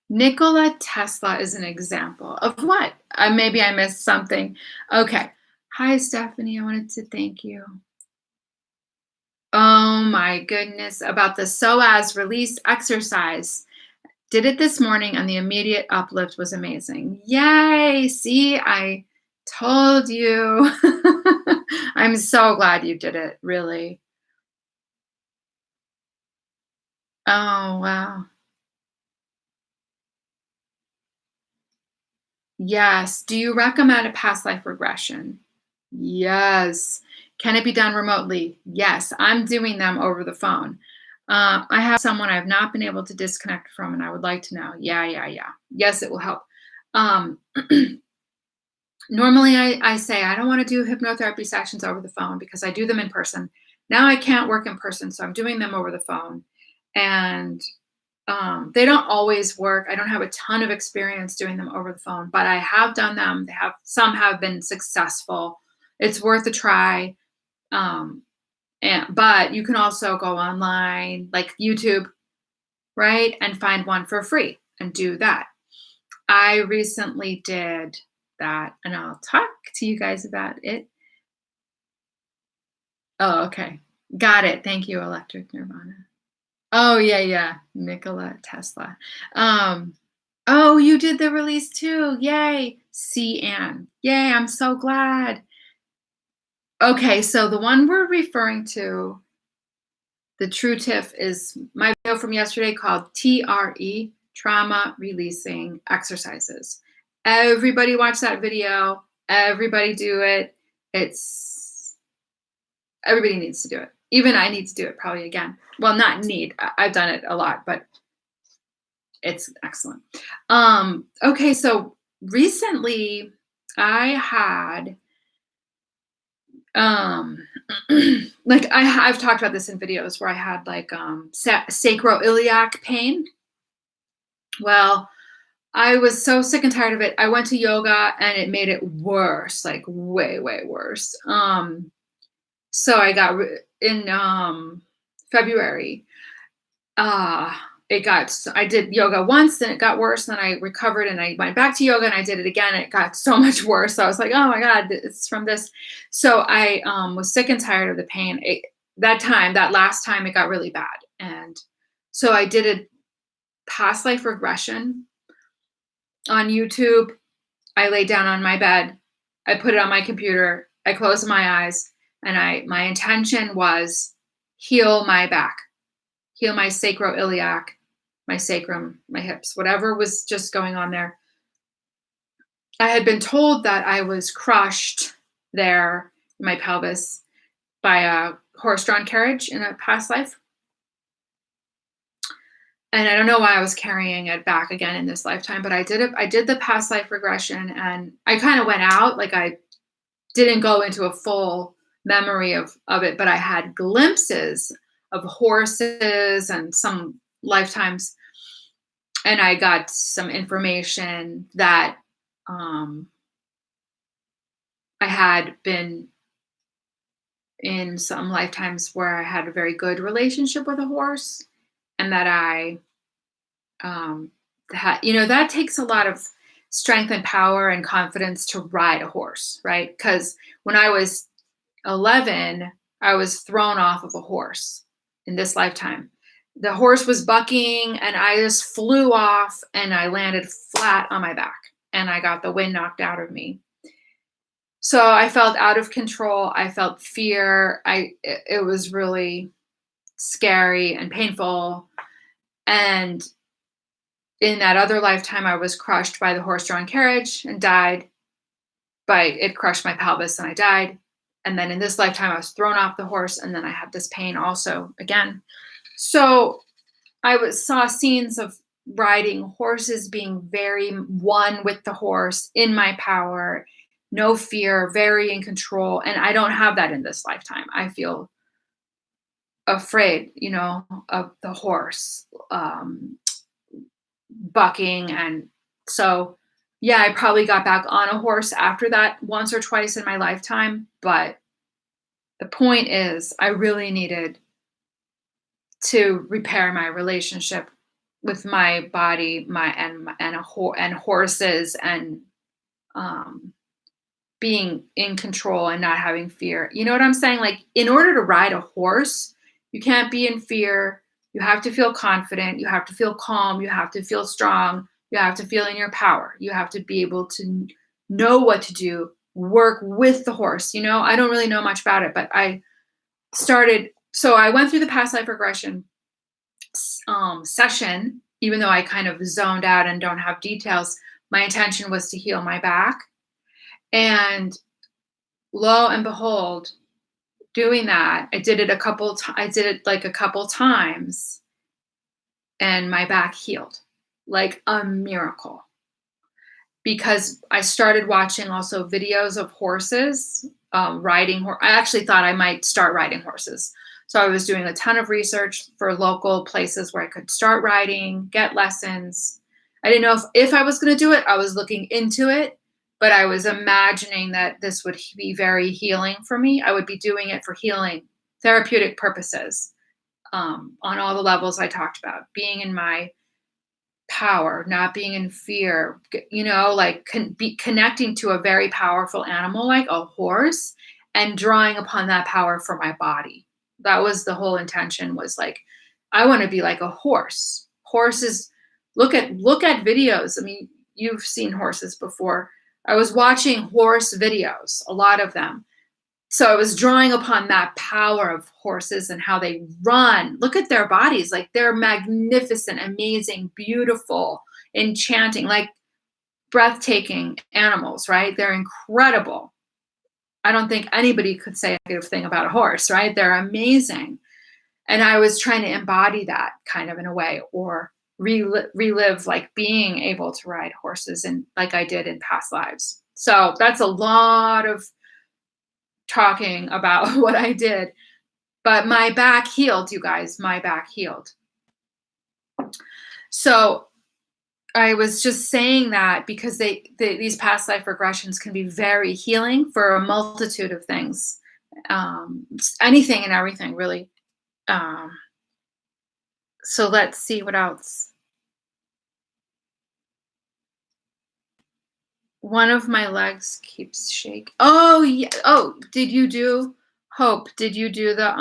Nikola Tesla is an example of what? Maybe I missed something. Okay. Hi, Stephanie. I wanted to thank you. Oh my goodness. About the psoas release exercise. Did it this morning and the immediate uplift was amazing. Yay. See, I told you. I'm so glad you did it, really. Oh, wow. Yes. Do you recommend a past life regression? Yes. Can it be done remotely? Yes. I'm doing them over the phone. I have someone I've not been able to disconnect from, and I would like to know. Yeah. Yes, it will help. Um, Normally, I say I don't want to do hypnotherapy sessions over the phone because I do them in person. Now I can't work in person, so I'm doing them over the phone. And they don't always work. I don't have a ton of experience doing them over the phone, but I have done them. Some have been successful. It's worth a try. But you can also go online, like YouTube, right, and find one for free and do that. I recently did that, and I'll talk to you guys about it. Oh, okay. Got it. Thank you, Electric Nirvana. Oh, yeah. Nikola Tesla. Oh, you did the release too. Yay. C. Ann. Yay, I'm so glad. Okay, so the one we're referring to, the true TIFF, is my video from yesterday called TRE, Trauma Releasing Exercises. Everybody watch that video. Everybody do it. Everybody needs to do it. Even I need to do it probably again. Well, not need. I've done it a lot, but it's excellent. Okay, so recently I had like I've talked about this in videos where I had like sacroiliac pain. Well, I was so sick and tired of it. I went to yoga and it made it worse, like way worse. So I got in February. I did yoga once, then it got worse. Then I recovered and I went back to yoga and I did it again. And it got so much worse. So I was like, oh my God, it's from this. So I was sick and tired of the pain. That last time it got really bad. And so I did a past life regression on YouTube. I laid down on my bed. I put it on my computer. I closed my eyes and my intention was heal my back, heal my sacroiliac, my sacrum, my hips, whatever was just going on there. I had been told that I was crushed there in my pelvis by a horse-drawn carriage in a past life. And I don't know why I was carrying it back again in this lifetime, but I did it. I did the past life regression and I kind of went out, like I didn't go into a full memory of it, but I had glimpses of horses and some lifetimes. And I got some information that I had been in some lifetimes where I had a very good relationship with a horse, and that I that takes a lot of strength and power and confidence to ride a horse, right? Because when I was 11, I was thrown off of a horse in this lifetime. the horse was bucking and I just flew off and I landed flat on my back and I got the wind knocked out of me. So I felt out of control. I felt fear. It was really scary and painful. And in that other lifetime, I was crushed by the horse-drawn carriage and died. But it crushed my pelvis and I died. And then in this lifetime, I was thrown off the horse and then I had this pain also again. So saw scenes of riding horses, being very one with the horse, in my power, no fear, very in control. And I don't have that in this lifetime. I feel afraid, of the horse bucking. And so, yeah, I probably got back on a horse after that once or twice in my lifetime. But the point is, I really needed to repair my relationship with my body, and horses, and being in control and not having fear. You know what I'm saying? Like, in order to ride a horse, you can't be in fear. You have to feel confident. You have to feel calm. You have to feel strong. You have to feel in your power. You have to be able to know what to do, work with the horse. I don't really know much about it, but so I went through the past life regression session, even though I kind of zoned out and don't have details. My intention was to heal my back. And lo and behold, doing that, I did it like a couple times, and my back healed like a miracle. Because I started watching also videos of horses riding. I actually thought I might start riding horses. So I was doing a ton of research for local places where I could start riding, get lessons. I didn't know if I was going to do it. I was looking into it, but I was imagining that this would be very healing for me. I would be doing it for healing, therapeutic purposes, on all the levels I talked about, being in my power, not being in fear, like be connecting to a very powerful animal like a horse and drawing upon that power for my body. That was the whole intention, was like, I want to be like a horse. Horses, look at videos. I mean, you've seen horses before. I was watching horse videos, a lot of them. So I was drawing upon that power of horses and how they run. Look at their bodies. Like, they're magnificent, amazing, beautiful, enchanting, like breathtaking animals, right? They're incredible. I don't think anybody could say a negative thing about a horse, right? They're amazing. And I was trying to embody that kind of in a way, or relive like being able to ride horses, and like I did in past lives. So that's a lot of talking about what I did, but my back healed, you guys. My back healed. So I was just saying that because these past life regressions can be very healing for a multitude of things, anything and everything, really. So let's see what else. One of my legs keeps shaking. Oh, yeah. Oh, did you do Hope? Did you do the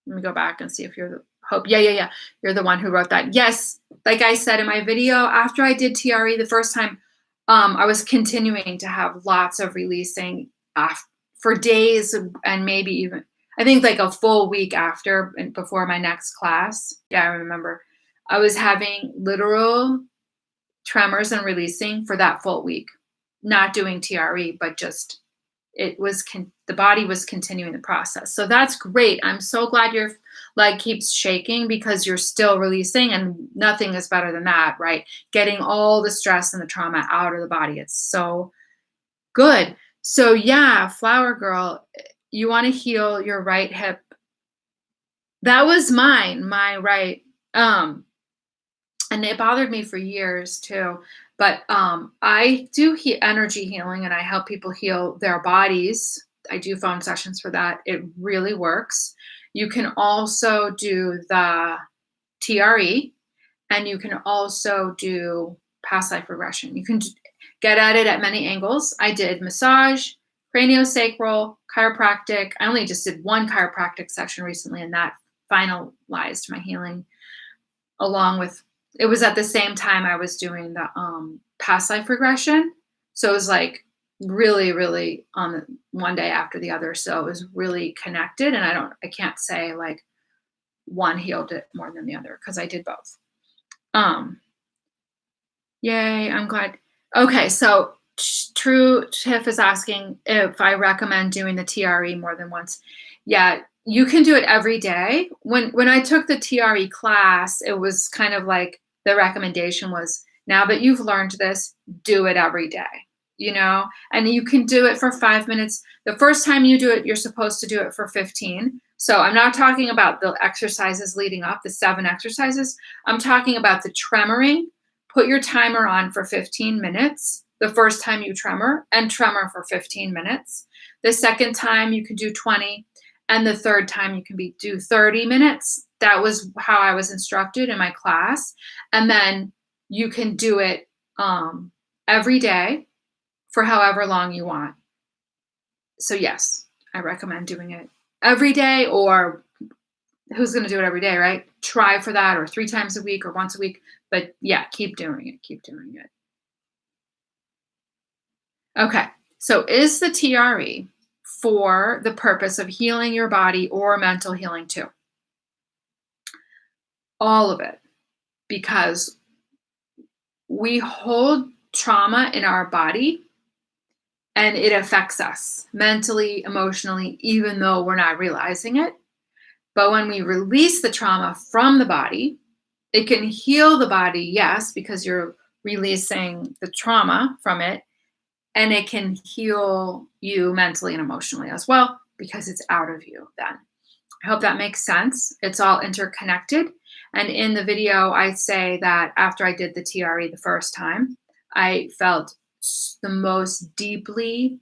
let me go back and see if you're the Hope. Yeah. You're the one who wrote that. Yes. Like I said in my video, after I did TRE the first time, I was continuing to have lots of releasing for days, and maybe even, I think, like a full week after and before my next class. Yeah, I remember. I was having literal tremors and releasing for that full week, not doing TRE, but just the body was continuing the process. So that's great. I'm so glad your leg keeps shaking, because you're still releasing, and nothing is better than that, right? Getting all the stress and the trauma out of the body. It's so good. So yeah, Flower Girl, you want to heal your right hip. That was my right. And it bothered me for years too. But I do energy healing, and I help people heal their bodies. I do phone sessions for that. It really works. You can also do the TRE, and you can also do past life regression. You can get at it at many angles. I did massage, craniosacral, chiropractic. I only just did one chiropractic session recently, and that finalized my healing along with it was at the same time I was doing the past life regression. So it was like really, really on the one day after the other. So it was really connected. And I can't say like one healed it more than the other because I did both. Um, Yay, I'm glad. Okay, so True Tiff is asking if I recommend doing the TRE more than once. Yeah, you can do it every day. When I took the TRE class, it was kind of like the recommendation was now that you've learned this, do it every day, you know? And you can do it for 5 minutes. The first time you do it, you're supposed to do it for 15. So I'm not talking about the exercises leading up, the 7 exercises. I'm talking about the tremoring. Put your timer on for 15 minutes the first time you tremor, and tremor for 15 minutes. The second time you can do 20, and the third time you can do 30 minutes. That was how I was instructed in my class. And then you can do it every day for however long you want. So yes, I recommend doing it every day, or who's going to do it every day, right? Try for that, or 3 times a week or once a week. But yeah, keep doing it. Keep doing it. Okay. So is the TRE for the purpose of healing your body or mental healing too? All of it. Because we hold trauma in our body and it affects us mentally, emotionally, even though we're not realizing it. But when we release the trauma from the body, it can heal the body, yes, because you're releasing the trauma from it. And it can heal you mentally and emotionally as well because it's out of you then. I hope that makes sense. It's all interconnected. And in the video, I say that after I did the TRE the first time, I felt the most deeply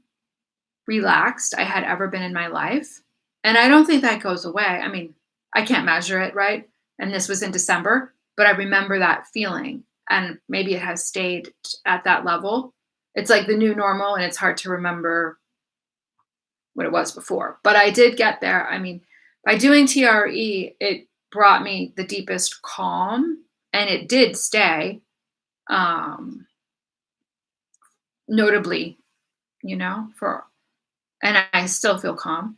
relaxed I had ever been in my life. And I don't think that goes away. I mean, I can't measure it, right? And this was in December, but I remember that feeling. And maybe it has stayed at that level. It's like the new normal, and it's hard to remember what it was before. But I did get there. I mean, by doing TRE, it brought me the deepest calm, and it did stay, notably, and I still feel calm.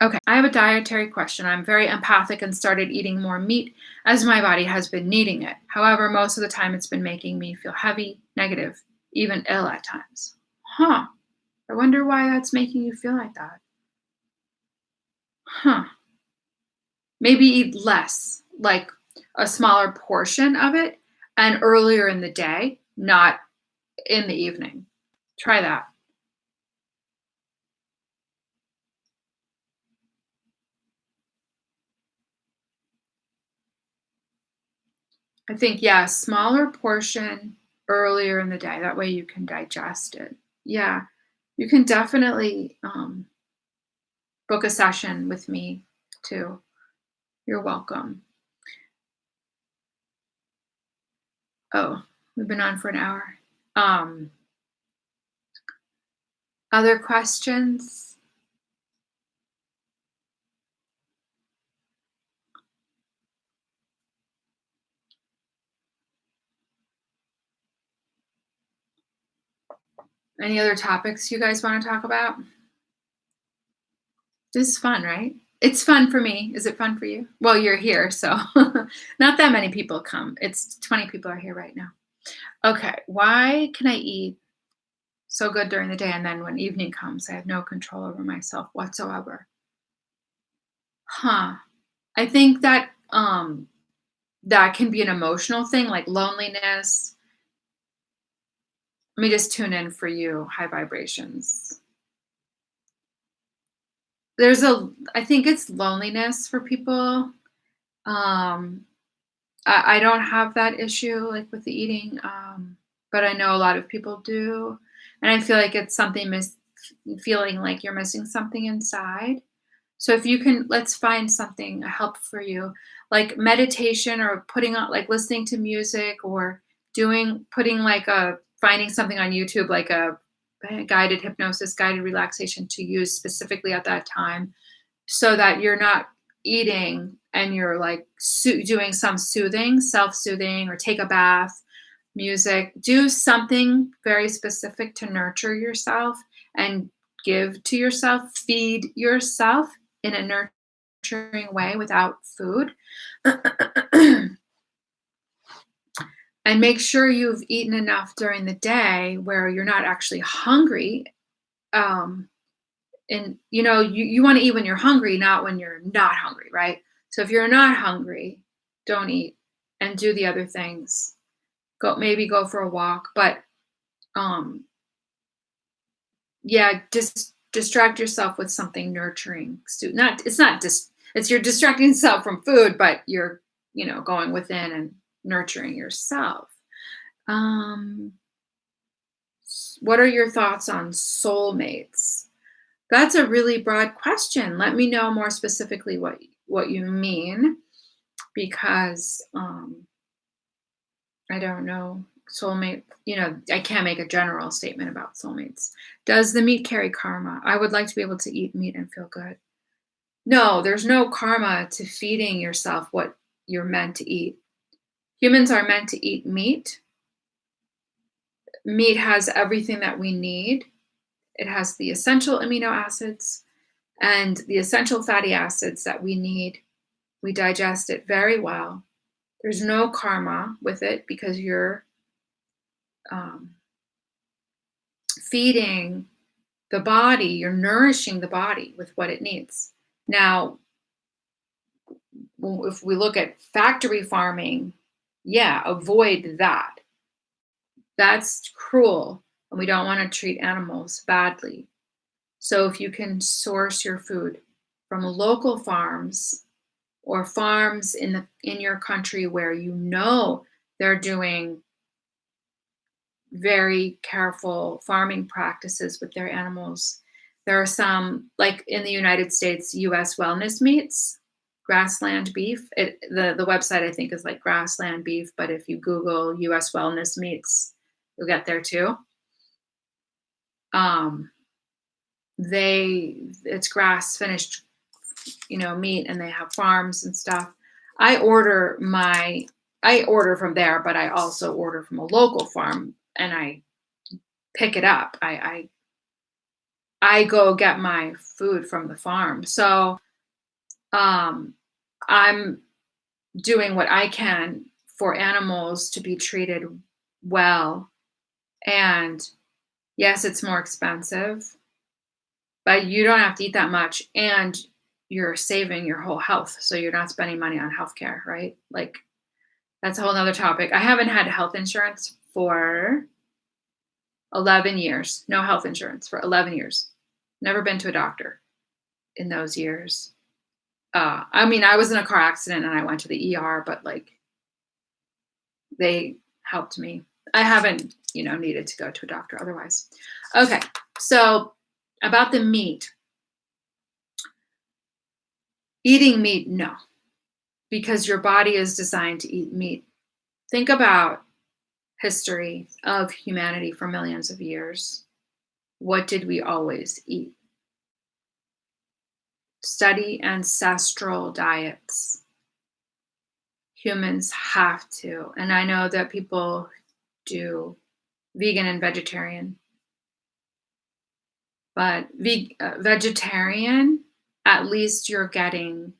Okay, I have a dietary question. I'm very empathic and started eating more meat as my body has been needing it. However, most of the time it's been making me feel heavy, negative, even ill at times. Huh. I wonder why that's making you feel like that. Huh. Maybe eat less, like a smaller portion of it, and earlier in the day, not in the evening. Try that. I think, yeah, smaller portion earlier in the day. That way you can digest it. Yeah, you can definitely book a session with me too. You're welcome. Oh, we've been on for an hour. Other questions? Any other topics you guys want to talk about? This is fun, right? It's fun for me. Is it fun for you? Well, you're here, so not that many people come. It's 20 people are here right now. Okay, why can I eat so good during the day and then when evening comes, I have no control over myself whatsoever? Huh. I think that that can be an emotional thing, like loneliness. Let me just tune in for you, high vibrations. I think it's loneliness for people. Um, I don't have that issue like with the eating, but I know a lot of people do, and I feel like it's something feeling like you're missing something inside. So if you can, let's find something help for you, like meditation or putting on, like listening to music or putting like finding something on YouTube, like a guided hypnosis, guided relaxation to use specifically at that time, so that you're not eating and you're like doing some soothing, self-soothing, or take a bath, music. Do something very specific to nurture yourself and give to yourself, feed yourself in a nurturing way without food. And make sure you've eaten enough during the day where you're not actually hungry. Um, and you want to eat when you're hungry, not when you're not hungry, right? So if you're not hungry, don't eat and do the other things. Maybe go for a walk, but um yeah, just distract yourself with something nurturing. Not it's not just it's you're distracting yourself from food, but you're, going within and nurturing yourself. Um what are your thoughts on soulmates? That's a really broad question. Let me know more specifically what you mean, because I don't know. Soulmate, I can't make a general statement about soulmates. Does the meat carry karma? I would like to be able to eat meat and feel good. No, there's no karma to feeding yourself what you're meant to eat. Humans are meant to eat meat. Meat has everything that we need. It has the essential amino acids and the essential fatty acids that we need. We digest it very well. There's no karma with it because you're um, feeding the body, you're nourishing the body with what it needs. Now, if we look at factory farming, yeah, avoid that. That's cruel, and we don't want to treat animals badly. So if you can source your food from local farms or farms in your country where they're doing very careful farming practices with their animals. There are some, like in the United States, US wellness meats, grassland beef. The website I think is like grassland beef, but if you Google US wellness meats, you'll get there too. Um, it's grass finished, meat, and they have farms and stuff. I order from there, but I also order from a local farm and I pick it up. I go get my food from the farm. So I'm doing what I can for animals to be treated well. And yes, it's more expensive, but you don't have to eat that much. And you're saving your whole health. So you're not spending money on healthcare, right? Like, that's a whole nother topic. I haven't had health insurance for 11 years. No health insurance for 11 years. Never been to a doctor in those years. I was in a car accident and I went to the ER, but like they helped me. I haven't, needed to go to a doctor otherwise. Okay. So about the meat, eating meat, no, because your body is designed to eat meat. Think about history of humanity for millions of years. What did we always eat? Study ancestral diets. Humans have to, and I know that people do vegan and vegetarian, but vegetarian, at least you're getting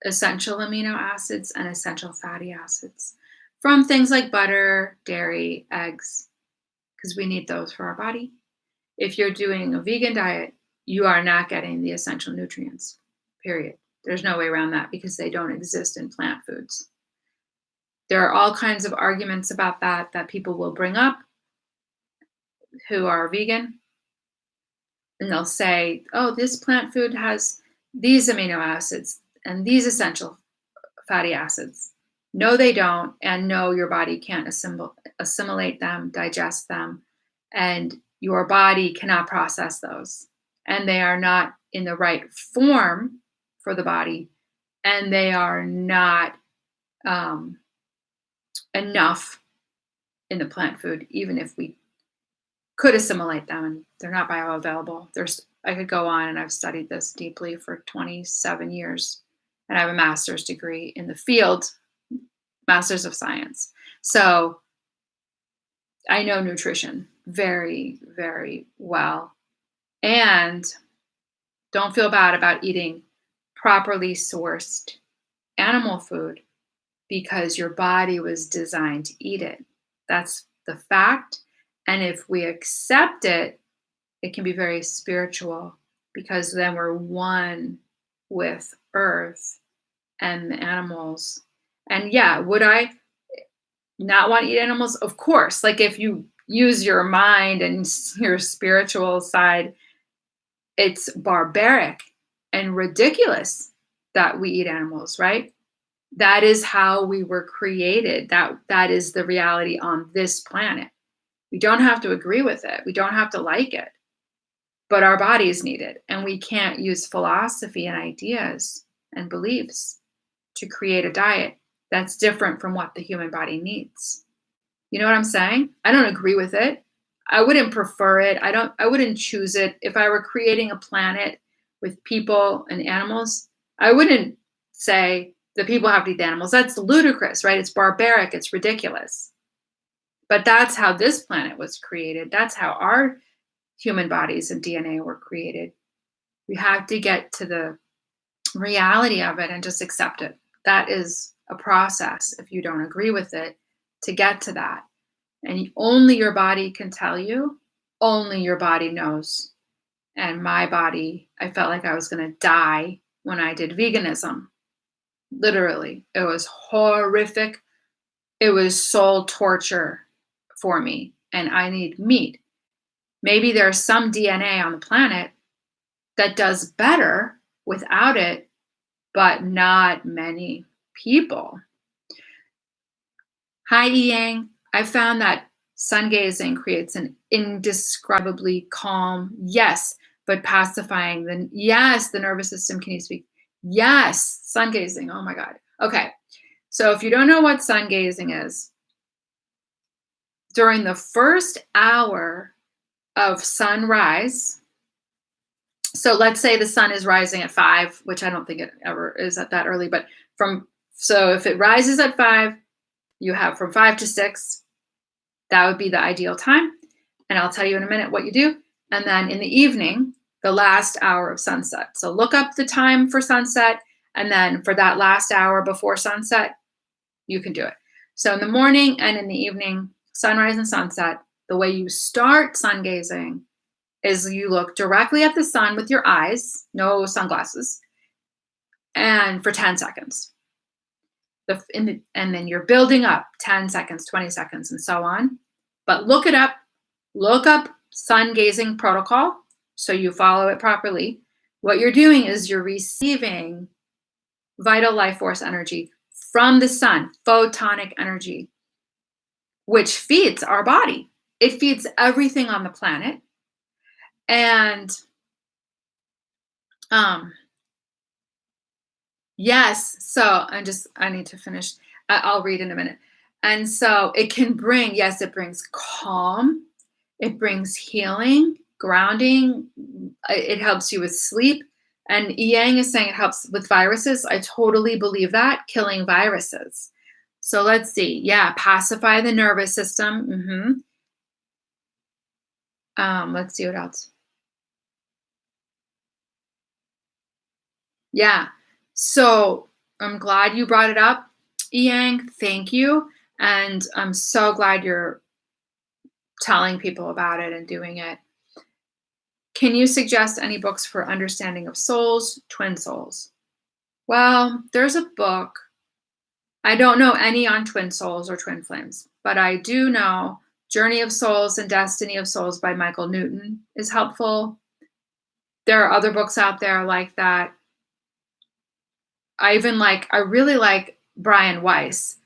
essential amino acids and essential fatty acids from things like butter, dairy, eggs, because we need those for our body. If you're doing a vegan diet, you are not getting the essential nutrients, period. There's no way around that because they don't exist in plant foods. There are all kinds of arguments about that people will bring up who are vegan. And they'll say, oh, this plant food has these amino acids and these essential fatty acids. No, they don't. And no, your body can't assimilate them, digest them. And your body cannot process those. And they are not in the right form for the body. And they are not enough in the plant food, even if we could assimilate them, and they're not bioavailable. I could go on, and I've studied this deeply for 27 years, and I have a master's degree in the field, master's of science. So I know nutrition very, very well. And don't feel bad about eating properly sourced animal food because your body was designed to eat it. That's the fact. And if we accept it, it can be very spiritual because then we're one with earth and the animals. And yeah, would I not want to eat animals? Of course. Like if you use your mind and your spiritual side, it's barbaric and ridiculous that we eat animals, right? That is how we were created. That is the reality on this planet. We don't have to agree with it. We don't have to like it. But our bodies need it. And we can't use philosophy and ideas and beliefs to create a diet that's different from what the human body needs. You know what I'm saying? I don't agree with it. I wouldn't prefer it. I wouldn't choose it. If I were creating a planet with people and animals, I wouldn't say the people have to eat the animals. That's ludicrous, right? It's barbaric. It's ridiculous. But that's how this planet was created. That's how our human bodies and DNA were created. We have to get to the reality of it and just accept it. That is a process, if you don't agree with it, to get to that. And only your body can tell you, only your body knows. And my body, I felt like I was going to die when I did veganism. Literally, it was horrific. It was soul torture for me. And I need meat. Maybe there's some DNA on the planet that does better without it, but not many people. Hi, Yang. I found that sun gazing creates an indescribably calm, yes, but pacifying. The nervous system. Can you speak? Yes, sun gazing. Oh my God. Okay. So if you don't know what sun gazing is, during the first hour of sunrise, so let's say the sun is rising at 5, which I don't think it ever is at that early, but so if it rises at 5, you have from 5 to 6, that would be the ideal time. And I'll tell you in a minute what you do. And then in the evening, the last hour of sunset. So look up the time for sunset. And then for that last hour before sunset, you can do it. So in the morning and in the evening, sunrise and sunset, the way you start sun gazing is you look directly at the sun with your eyes, no sunglasses, and for 10 seconds. And then you're building up 10 seconds, 20 seconds, and so on. But look up sun gazing protocol so you follow it properly. What you're doing is you're receiving vital life force energy from the sun, photonic energy, which feeds our body. It feeds everything on the planet. And yes, so I need to finish. I'll read in a minute. And so it can bring, yes, it brings calm. It brings healing, grounding. It helps you with sleep. And Yang is saying it helps with viruses. I totally believe that, killing viruses. So let's see. Yeah, pacify the nervous system. Let's see what else. Yeah. So I'm glad you brought it up, Yang. Thank you. And I'm so glad you're telling people about it and doing it. Can you suggest any books for understanding of souls, twin souls? Well, there's a book. I don't know any on twin souls or twin flames, but I do know Journey of Souls and Destiny of Souls by Michael Newton is helpful. There are other books out there like that. I really like Brian Weiss.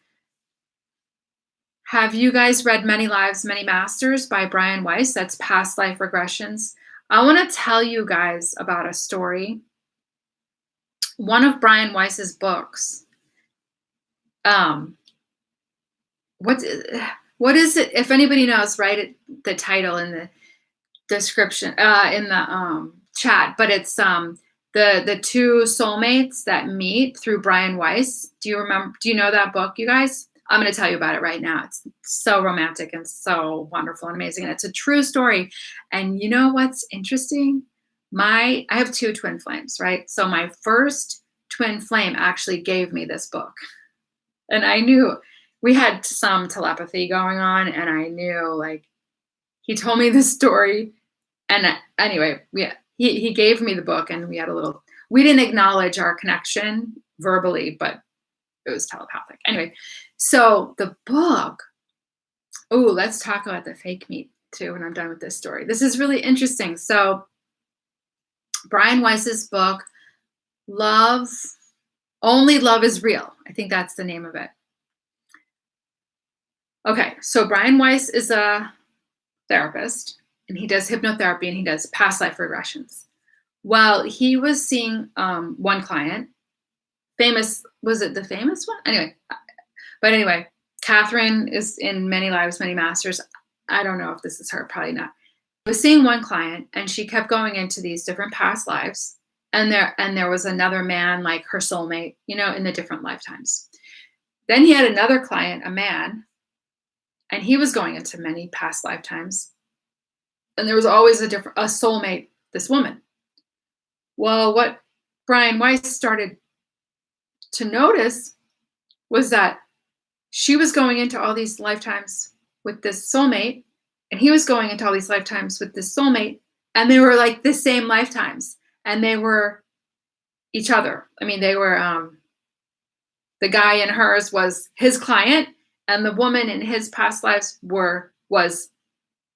Have you guys read Many Lives, Many Masters by Brian Weiss? That's past life regressions. I want to tell you guys about a story. One of Brian Weiss's books. What is it? If anybody knows, write the title in description in the chat, but it's the two soulmates that meet through Brian Weiss. Do you know that book, you guys? I'm going to tell you about it right now. It's so romantic and so wonderful and amazing. And it's a true story. And you know what's interesting? I have two twin flames, right? So my first twin flame actually gave me this book. And I knew we had some telepathy going on, and I knew, like, he told me this story. And anyway, he gave me the book, and we didn't acknowledge our connection verbally, but it was telepathic. Anyway, so the book, let's talk about the fake meat too when I'm done with this story. This is really interesting. So Brian Weiss's book, Only Love is Real. I think that's the name of it. Okay, so Brian Weiss is a therapist, and he does hypnotherapy, and he does past life regressions. Well, he was seeing one client, was it the famous one? Anyway, Catherine is in Many Lives, Many Masters. I don't know if this is her, probably not. I was seeing one client, and she kept going into these different past lives, and there was another man, like her soulmate, in the different lifetimes. Then he had another client, a man, and he was going into many past lifetimes, and there was always a soulmate, this woman. Well, what Brian Weiss started to notice was that she was going into all these lifetimes with this soulmate, and he was going into all these lifetimes with this soulmate, and they were like the same lifetimes, and they were each other. I mean, they were, the guy in hers was his client, and the woman in his past lives was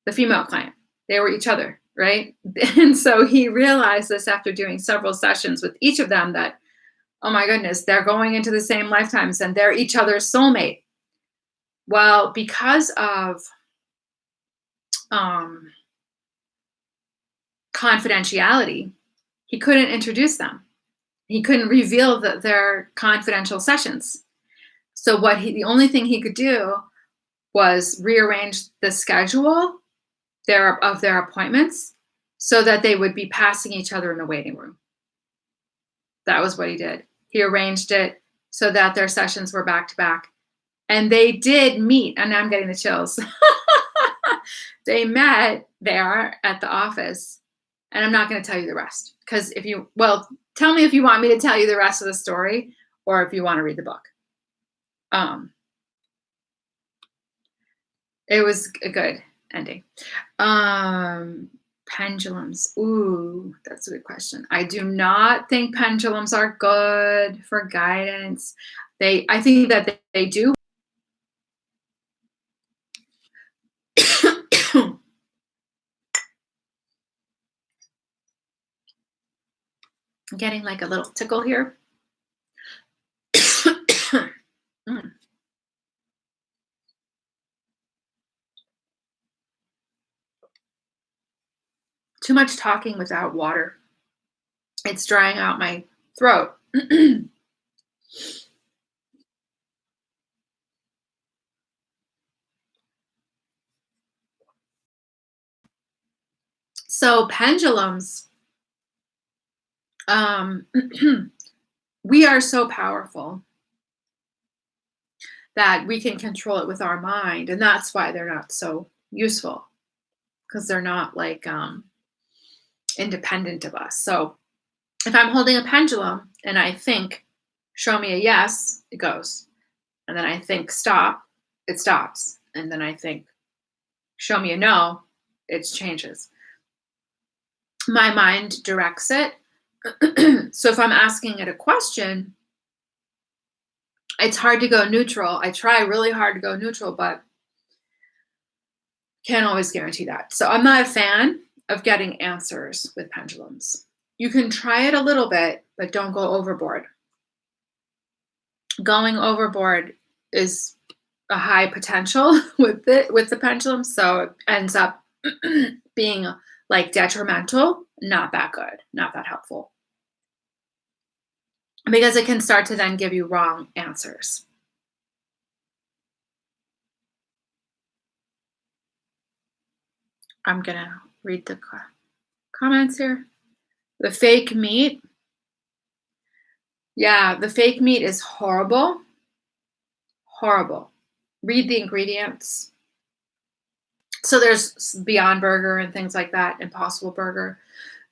the female client. They were each other, right? And so he realized this after doing several sessions with each of them, that, oh my goodness, they're going into the same lifetimes, and they're each other's soulmate. Well, because of confidentiality, he couldn't introduce them. He couldn't reveal their confidential sessions. So the only thing he could do was rearrange the schedule of their appointments so that they would be passing each other in the waiting room. That was what he did. He arranged it so that their sessions were back to back. And they did meet, and now I'm getting the chills. They met there at the office, and I'm not going to tell you the rest, because tell me if you want me to tell you the rest of the story, or if you want to read the book. It was a good ending. Pendulums. Ooh, that's a good question. I do not think pendulums are good for guidance. I think that they do. I'm getting like a little tickle here. Too much talking without water. It's drying out my throat. So pendulums, we are so powerful that we can control it with our mind, and that's why they're not so useful, because they're not like independent of us. So if I'm holding a pendulum and I think, show me a yes, it goes. And then I think, stop, it stops. And then I think, show me a no, it changes. My mind directs it. So if I'm asking it a question, it's hard to go neutral. I try really hard to go neutral, but can't always guarantee that. So I'm not a fan of getting answers with pendulums. You can try it a little bit, but don't go overboard. Going overboard is a high potential with the pendulum, so it ends up being like detrimental, not that good, not that helpful. Because it can start to then give you wrong answers. I'm gonna read the comments here. The fake meat. Yeah, the fake meat is horrible. Horrible. Read the ingredients. So there's Beyond Burger and things like that, Impossible Burger.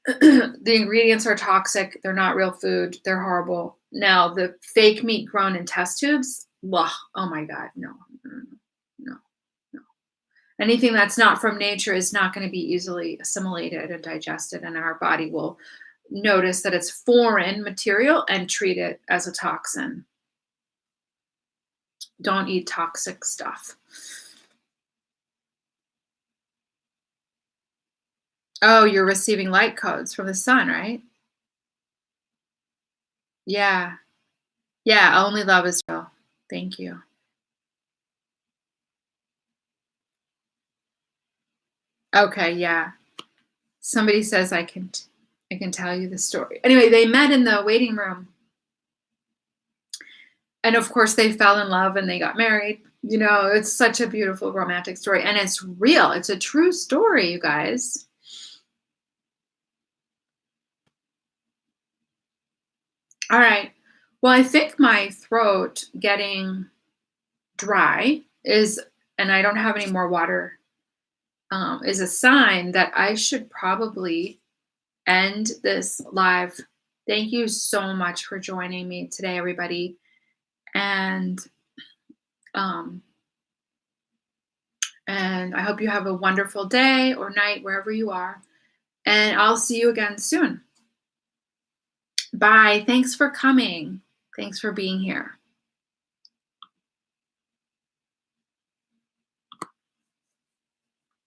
The ingredients are toxic. They're not real food. They're horrible. Now, the fake meat grown in test tubes, ugh, oh my God, no, no, no, no. Anything that's not from nature is not going to be easily assimilated and digested, and our body will notice that it's foreign material and treat it as a toxin. Don't eat toxic stuff. Oh, you're receiving light codes from the sun, right? Yeah. Yeah, only love is real. Thank you. Okay, yeah. Somebody says I can tell you the story. Anyway, they met in the waiting room. And of course they fell in love and they got married. It's such a beautiful romantic story and it's real. It's a true story, you guys. All right. Well, I think my throat getting dry is, and I don't have any more water, is a sign that I should probably end this live. Thank you so much for joining me today, everybody. And um, and I hope you have a wonderful day or night wherever you are. And I'll see you again soon. Bye. Thanks for coming. Thanks for being here.